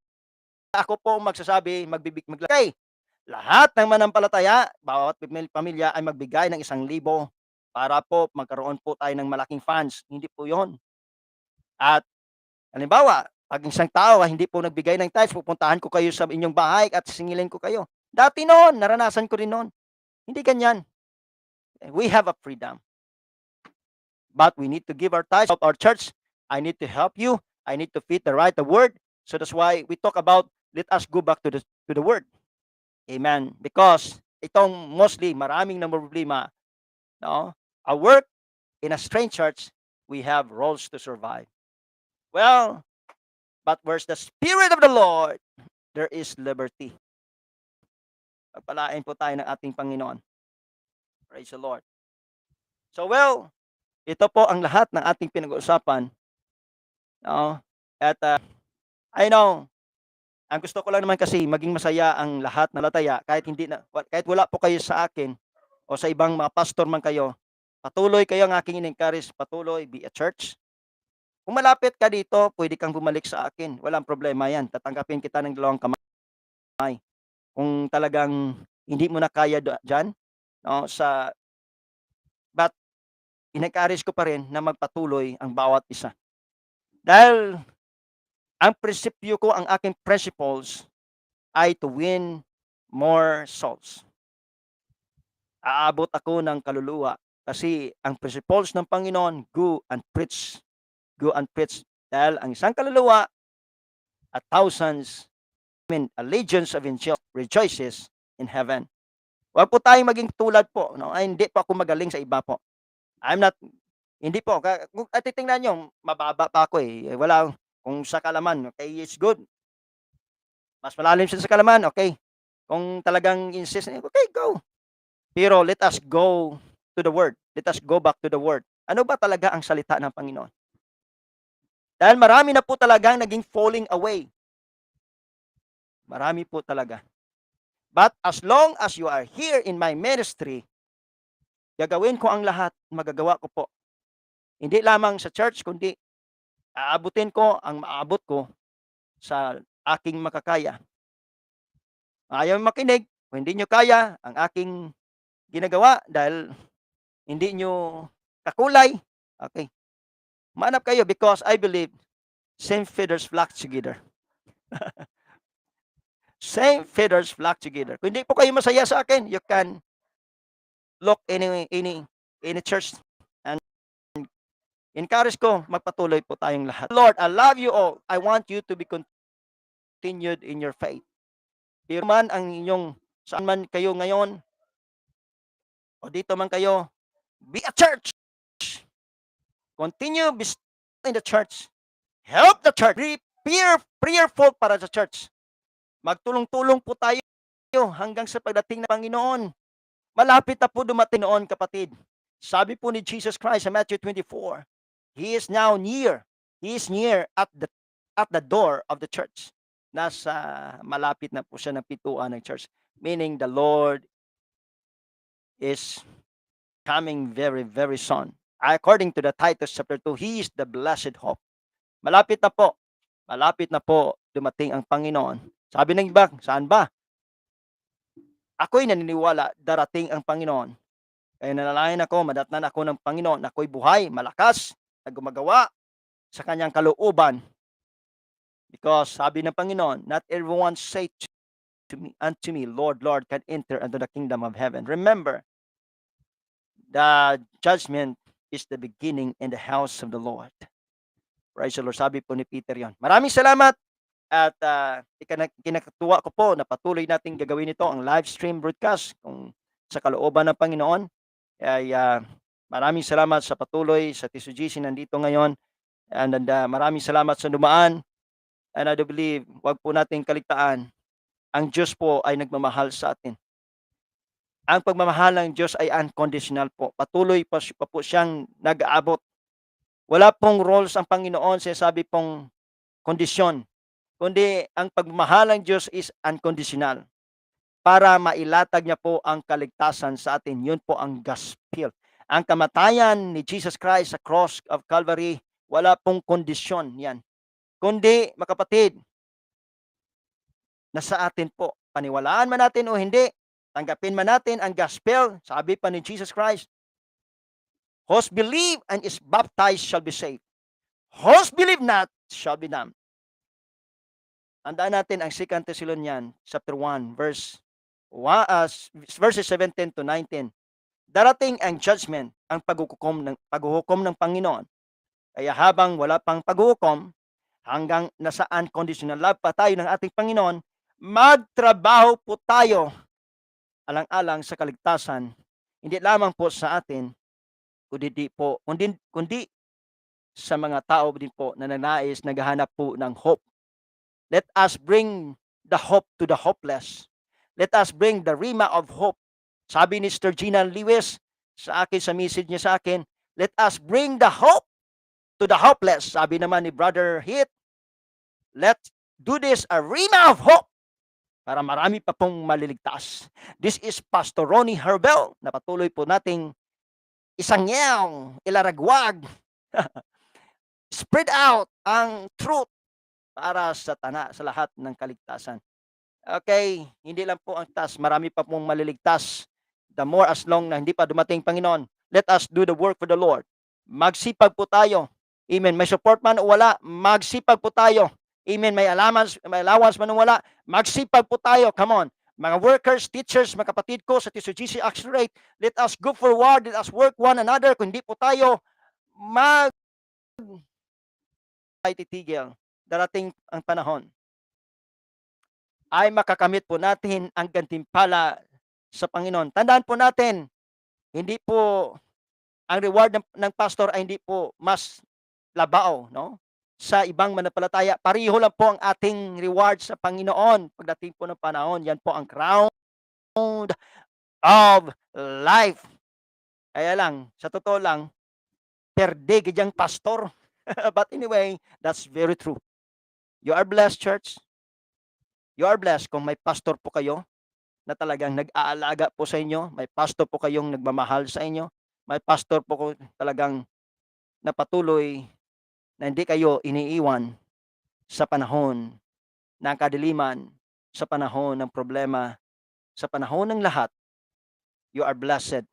ako po magsasabi, maglagay. Lahat ng manampalataya, bawat pamilya ay magbigay ng 1,000 para po magkaroon po tayo ng malaking funds. Hindi po 'yon. At halimbawa, 'pag isang tao ay hindi po nagbigay ng tithes, pupuntahan ko kayo sa inyong bahay at sisingilin ko kayo. Dati noon, naranasan ko rin noon. Hindi ganyan. We have a freedom. But we need to give our tithes of our church. I need to help you. I need to feed the right the word. So that's why we talk about let us go back to the word. Amen. Because itong mostly maraming na problema, no? A work in a strange church, we have roles to survive. Well, but where's the Spirit of the Lord, there is liberty. Pagpalain po tayo ng ating Panginoon. Praise the Lord. So well, ito po ang lahat ng ating pinag-uusapan. No? At I know, ang gusto ko lang naman kasi maging masaya ang lahat na lataya kahit wala po kayo sa akin o sa ibang mga pastor man kayo. Patuloy kayo ang aking in-encourage, patuloy be a church. Kung malapit ka dito, pwede kang bumalik sa akin. Walang problema 'yan. Tatanggapin kita ng dalawang kamay. Kung talagang hindi mo na kaya diyan, no, but in-encourage ko pa rin na magpatuloy ang bawat isa. Dahil ang prinsipyo ko, ang aking principles ay to win more souls. Aabot ako ng kaluluwa kasi ang principles ng Panginoon, go and preach. Go and preach. Dahil ang isang kaluluwa at legions of angels rejoices in heaven. Huwag po tayong maging tulad po. No? Ay, hindi po ako magaling sa iba po. Hindi po. Kung titingnan nyo, mababa pa ako eh. Kung sa kalaman, okay, it's good. Mas malalim siya sa kalaman, okay. Kung talagang insist, okay, go. Pero let us go to the Word. Let us go back to the Word. Ano ba talaga ang salita ng Panginoon? Dahil marami na po talagang naging falling away. Marami po talaga. But as long as you are here in my ministry, gagawin ko ang lahat, magagawa ko po. Hindi lamang sa church, kundi aabutin ko ang maabot ko sa aking makakaya. Ayaw makinig, kung hindi nyo kaya ang aking ginagawa dahil hindi nyo kakulay, okay. Manap kayo because I believe same feathers flock together. Same feathers flock together. Kung hindi po kayo masaya sa akin, you can look any church and encourage ko, magpatuloy po tayong lahat. Lord, I love you all. I want you to be continued in your faith. Pero man ang inyong, saan man kayo ngayon, o dito man kayo, be a church. Continue be in the church. Help the church. Be prayerful para sa church. Magtulong-tulong po tayo hanggang sa pagdating ng Panginoon. Malapit na po dumating noon, kapatid. Sabi po ni Jesus Christ sa Matthew 24, He is now near. He is near at the door of the church. Malapit na po siya ng pituan ng church. Meaning the Lord is coming very, very soon. According to the Titus chapter 2, He is the blessed hope. Malapit na po dumating ang Panginoon. Sabi ng iba, saan ba? Ako'y naniniwala darating ang Panginoon. Kaya nanalangin ako, madatnan ako ng Panginoon. Ako'y buhay, malakas, na gumagawa sa kanyang kalooban. Because sabi ng Panginoon, not everyone say unto me, Lord, Lord, can enter into the kingdom of heaven. Remember, the judgment is the beginning in the house of the Lord. Praise the Lord. Sabi po ni Peter yon. Maraming salamat. At kinakatuwa ko po na patuloy nating gagawin ito, ang live stream broadcast kung sa kalooban ng Panginoon. Ay maraming salamat sa patuloy sa TCGC nandito ngayon. And maraming salamat sa dumaan. And I do believe, wag po nating kaligtaan, ang Diyos po ay nagmamahal sa atin. Ang pagmamahal ng Diyos ay unconditional po. Patuloy pa po siyang nag-aabot. Wala pong rules ang Panginoon, sinasabi pong kondisyon. kundi ang pagmamahal ng Diyos is unconditional para mailatag niya po ang kaligtasan sa atin. Yun po ang gospel. Ang kamatayan ni Jesus Christ sa cross of Calvary, wala pong kondisyon yan. Kundi, mga kapatid, nasa atin po. Paniwalaan man natin o hindi, tanggapin man natin ang gospel, sabi pa ni Jesus Christ, who's believe and is baptized shall be saved. Who's believe not shall be damned. Tandaan natin ang 2 Thessalonians chapter 1 verses 17 to 19. Darating ang judgment, ang paghuhukom ng Panginoon. Kaya habang wala pang paghuhukom, hanggang nasa unconditional love pa tayo ng ating Panginoon, magtrabaho po tayo alang-alang sa kaligtasan, hindi lamang po sa atin, kundi sa mga tao din po na nanais, naghahanap po ng hope. Let us bring the hope to the hopeless. Let us bring the rhema of hope. Sabi ni Sir Gina Lewis sa akin, sa message niya sa akin, let us bring the hope to the hopeless. Sabi naman ni Brother Heath, let's do this a rhema of hope para marami pa pong maliligtas. This is Pastor Ronnie Herbel na patuloy po nating isangyaw, ilaragwag, spread out ang truth para sa lahat ng kaligtasan. Okay, hindi lang po ang task, marami pa pong maliligtas. The more as long na hindi pa dumating Panginoon, let us do the work for the Lord. Magsipag po tayo. Amen. May support man o wala, magsipag po tayo. Amen. May allowance man o wala, magsipag po tayo. Come on. Mga workers, teachers, mga kapatid ko sa TSGC Accelerate, let us go forward, let us work one another. Kung hindi po tayo titigil, darating ang panahon ay makakamit po natin ang gantimpala sa Panginoon. Tandaan po natin, hindi po ang reward ng pastor ay hindi po mas labao, no? Sa ibang manampalataya, pareho lang po ang ating reward sa Panginoon pagdating po ng panahon. Yan po ang crown of life. Kaya lang, sa totoo lang, perde gijang pastor. But anyway, that's very true. You are blessed, church. You are blessed kung may pastor po kayo na talagang nag-aalaga po sa inyo. May pastor po kayong nagmamahal sa inyo. May pastor po talagang napatuloy na hindi kayo iniiwan sa panahon ng kadiliman, sa panahon ng problema, sa panahon ng lahat. You are blessed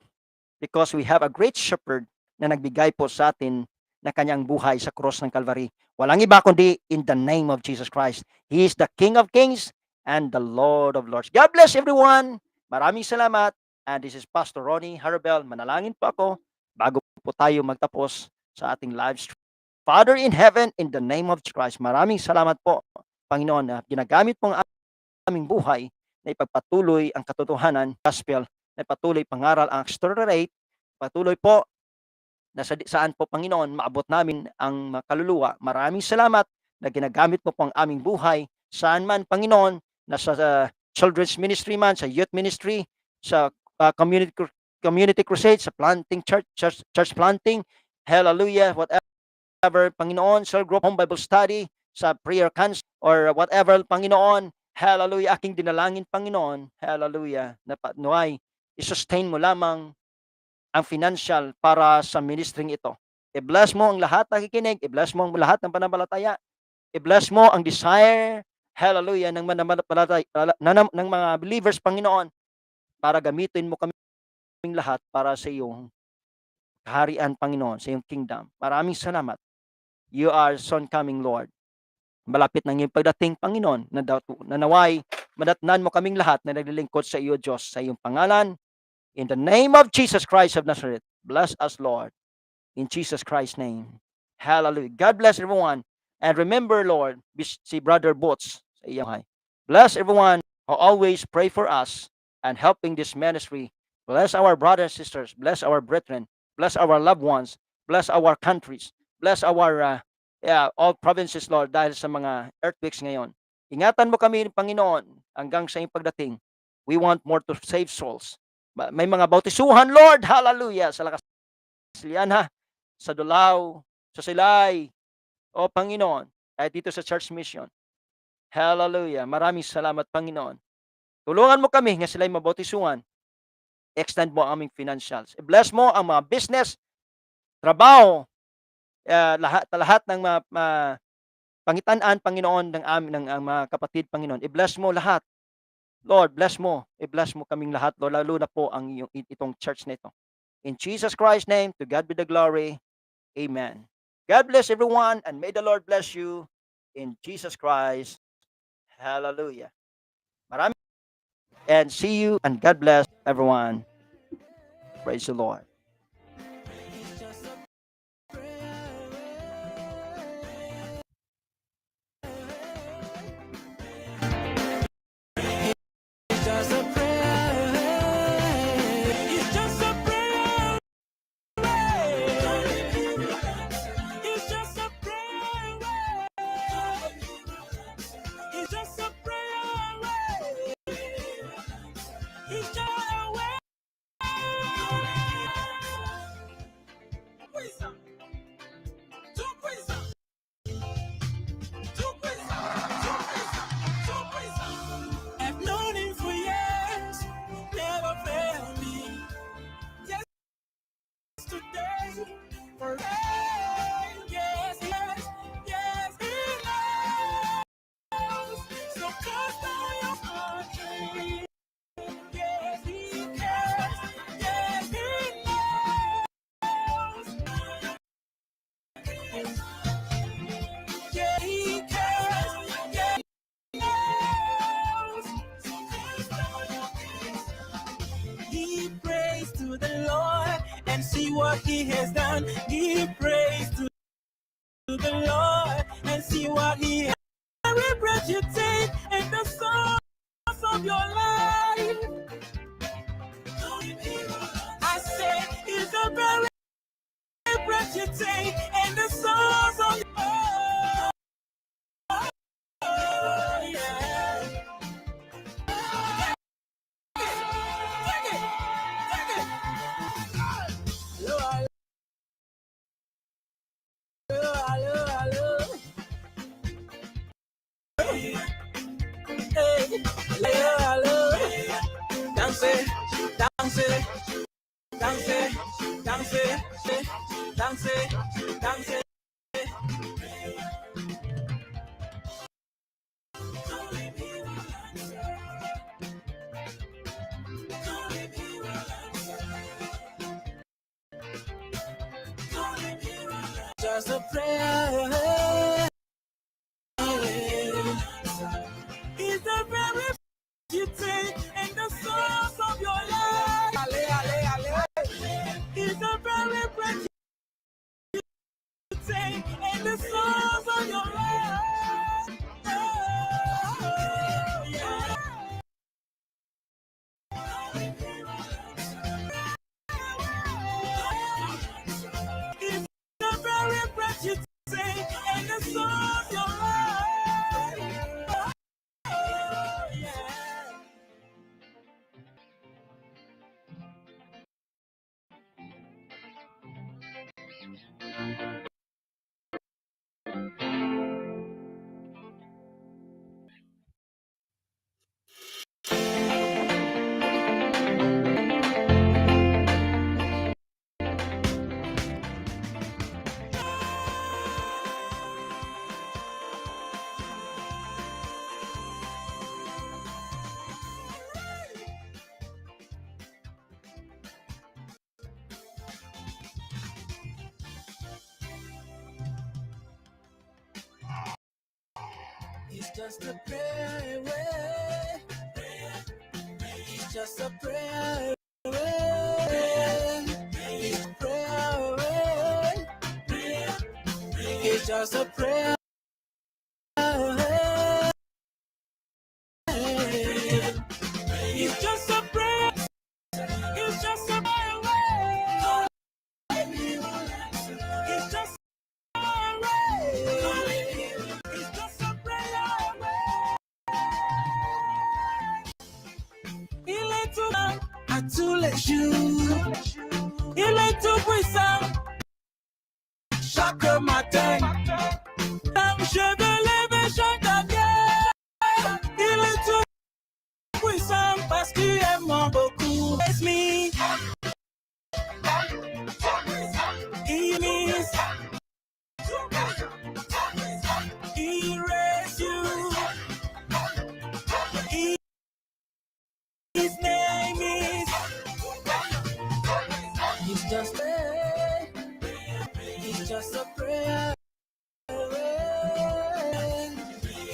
because we have a great shepherd na nagbigay po sa atin na kanyang buhay sa cross ng Calvary. Walang iba kundi in the name of Jesus Christ. He is the King of Kings and the Lord of Lords. God bless everyone. Maraming salamat. And this is Pastor Ronnie Harabel. Manalangin po ako bago po tayo magtapos sa ating live stream. Father in heaven, in the name of Jesus Christ, maraming salamat po, Panginoon, na ginagamit po ang aming buhay na ipagpatuloy ang katotohanan, gospel, na patuloy pangaral ang Accelerate, patuloy po na saan po, Panginoon, maabot namin ang kaluluwa. Maraming salamat na ginagamit mo po ang aming buhay. Saan man, Panginoon, nasa children's ministry man, sa youth ministry, sa community crusade, sa planting church planting, hallelujah, whatever, Panginoon, cell group, home Bible study, sa prayer council, or whatever, Panginoon, hallelujah, aking dinalangin, Panginoon, hallelujah, na naway, i-sustain mo lamang ang financial para sa ministering ito. I-bless mo ang lahat na nakikinig, i-bless mo ang lahat ng pananampalataya, i-bless mo ang desire, hallelujah, ng mananampalataya, ng mga believers, Panginoon, para gamitin mo kaming lahat para sa iyong kaharian, Panginoon, sa iyong kingdom. Maraming salamat. You are soon coming, Lord. Malapit na iyong pagdating, Panginoon, na naway, madatnan mo kaming lahat na naglilingkod sa iyo, Diyos, sa iyong pangalan. In the name of Jesus Christ of Nazareth, bless us, Lord. In Jesus Christ's name. Hallelujah. God bless everyone. And remember, Lord, si Brother Boots sa iyong. Bless everyone who always pray for us and helping this ministry. Bless our brothers and sisters. Bless our brethren. Bless our loved ones. Bless our countries. Bless our all provinces, Lord, dahil sa mga earthquakes ngayon. Ingatan mo kami, Panginoon, hanggang sa iyong pagdating. We want more to save souls. May mga bautisuhan, Lord, hallelujah, sa lakas Liana, sa Dulao, sa Silay, o Panginoon, kahit dito sa Church Mission. Hallelujah. Maraming salamat, Panginoon. Tulungan mo kami nga sila'y mabautisuhan. Extend mo ang aming financials. I-bless mo ang mga business, trabaho, lahat ng pangitan-an, Panginoon, ng amin ng ang mga kapatid, Panginoon. I-bless mo lahat. Lord, bless mo. I-bless mo kaming lahat, Lord, lalo na po ang itong church na ito. In Jesus Christ's name, to God be the glory. Amen. God bless everyone, and may the Lord bless you in Jesus Christ. Hallelujah. Marami, and see you, and God bless everyone. Praise the Lord. Just a prayer away. It's just a prayer away. It's just a prayer away. It's just a prayer away. It's just a way. I've known him for years, never failed me. Yesterday, forever. Yes, yes, yes, he knows. So cast down your heart. Yes, he cares. Yes, he knows. Yeah, he cares. Yeah, he knows. He prays to the Lord and see what he has done. He prays to the Lord and see what he has done. Every breath you take and the source of your life. I say it's the very breath you take and the source of your life. Oh, yeah. Take it. Take it. Hello, hello, hello, hello. Hey, hello, hello. Dance, dance, dance, dance, dance, dance. Just a prayer. It's the very you take and the source of your life. Ale, ale, ale. It's the very breath you take and the source of your life. Oh, yeah. It's the very breath you take and the source of your life. Oh, yeah. It's just a prayer away. It's just a prayer away. It's a prayer away. It's just a prayer away. It's just a prayer. It's just a prayer away. It's just a prayer away. It's just a prayer away. Il est tout là à tous les jours. Il est tout puissant chaque matin. Je vais lever chaque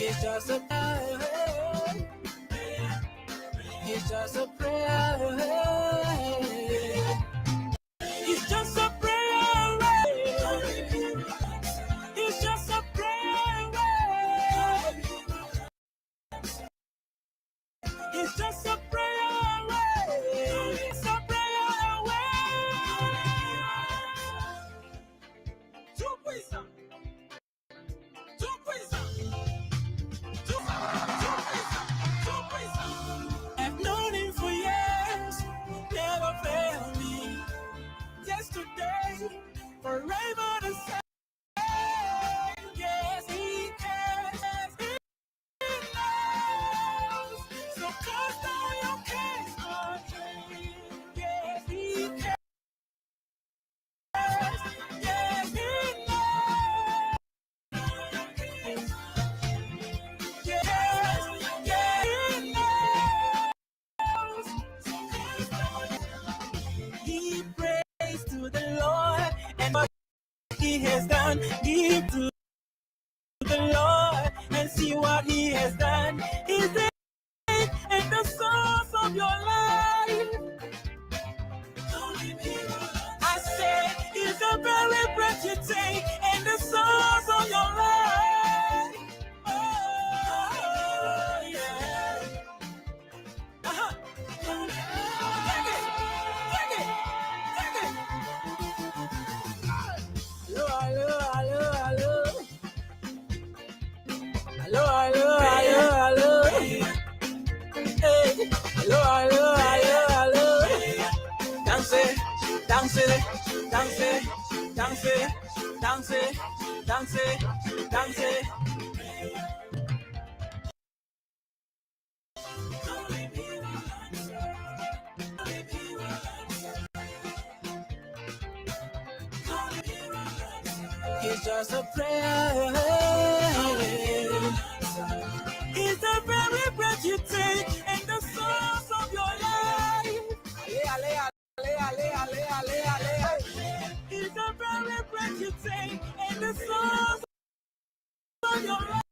It's just a prayer. It's just a prayer. It's just a prayer. It's just a prayer. It's just a prayer away. It's a prayer away. Two poison. Two poison. Two poison. I've known him for years. Never failed me. Yesterday, forever the same. Yes, he cares. He knows. So cast all your cares on him. Yes, he cares. Yes, he knows. Yes, yes, he knows. He prays to the Lord and what he has done. Give to the Lord and see what he has done. He's the and the source of your life. I said, he's the very breath you take and the source of your life. Oh, yeah. Uh-huh. Take it. Take it. Take it. Hello, hello, hello, hello. Hello, hello, hello, hello. Hey. Hello, hello, hello, hello. Dance, dance, dance, dance, dance, dance, dance. It's just a prayer. It's the very breath you take and the source of your life. It's the very breath you take and the source of your life.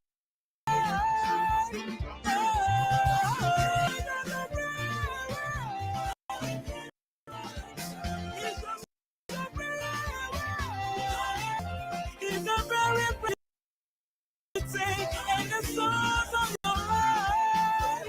It's just a prayer. It's the very breath you take and the source of your life.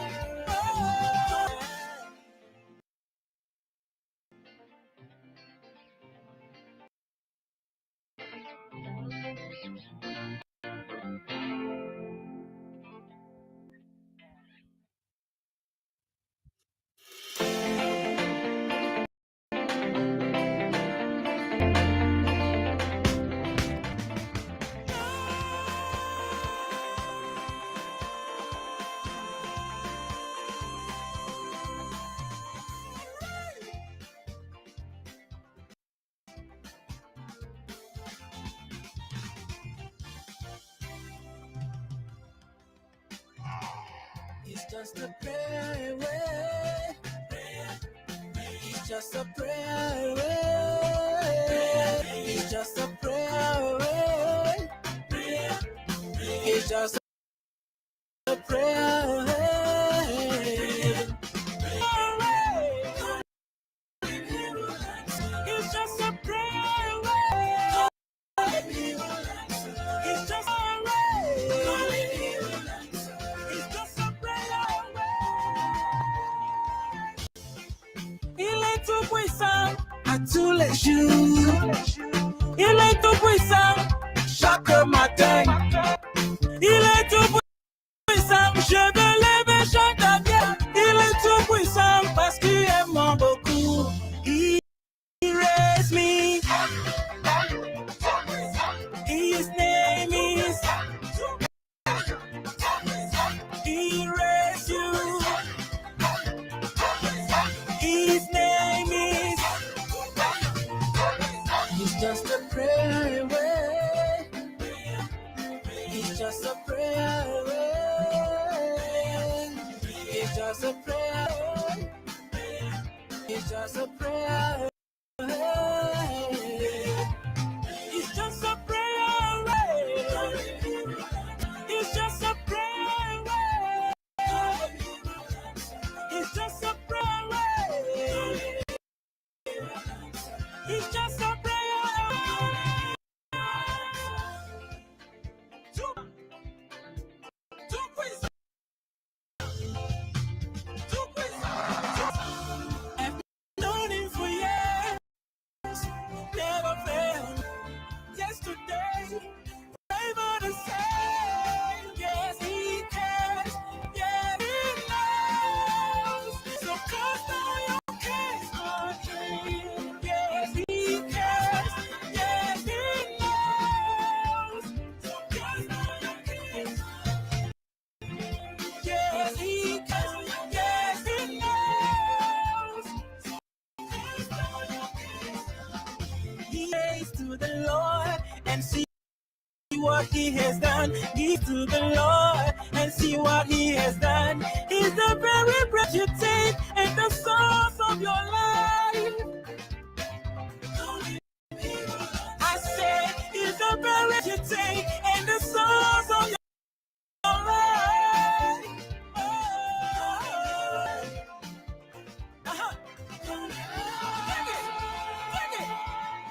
It's just a prayer away. It's just a prayer away. It's just a prayer away. It's just a prayer away. It's just a prayer away. It's just a It's just a prayer away. Il est tout puissant à tous les jours. Il est tout puissant chaque matin. Il est tout puissant, je me lève et chante à bien. Il est tout puissant parce qu'il aime beaucoup. He raised me. His name is. He raised you. His name is. He's just a prayer away. He's just a prayer away. He's just a prayer away. He's just a prayer away. It's just a prayer away. It's just a prayer what He has done. Give to the Lord and see what He has done. He's the very breath you take and the source of your life. I say, He's the very breath you take and the source of your life. Uh-huh.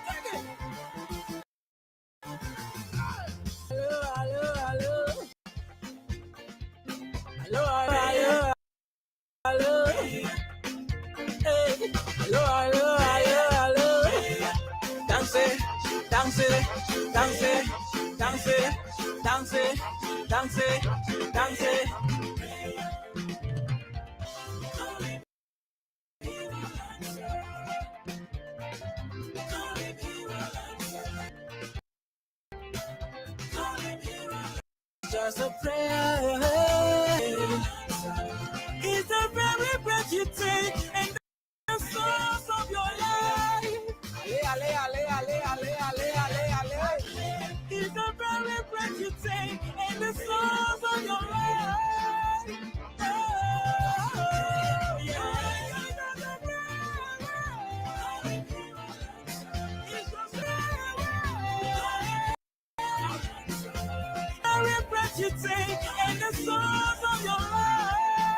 Take it. Hello. Hey. Hello. Dance. Just a prayer. It's the very breath you take and the source of your life. It's the very breath you take and the source of your life. Oh, yeah. It's the very breath you take and the source of your life.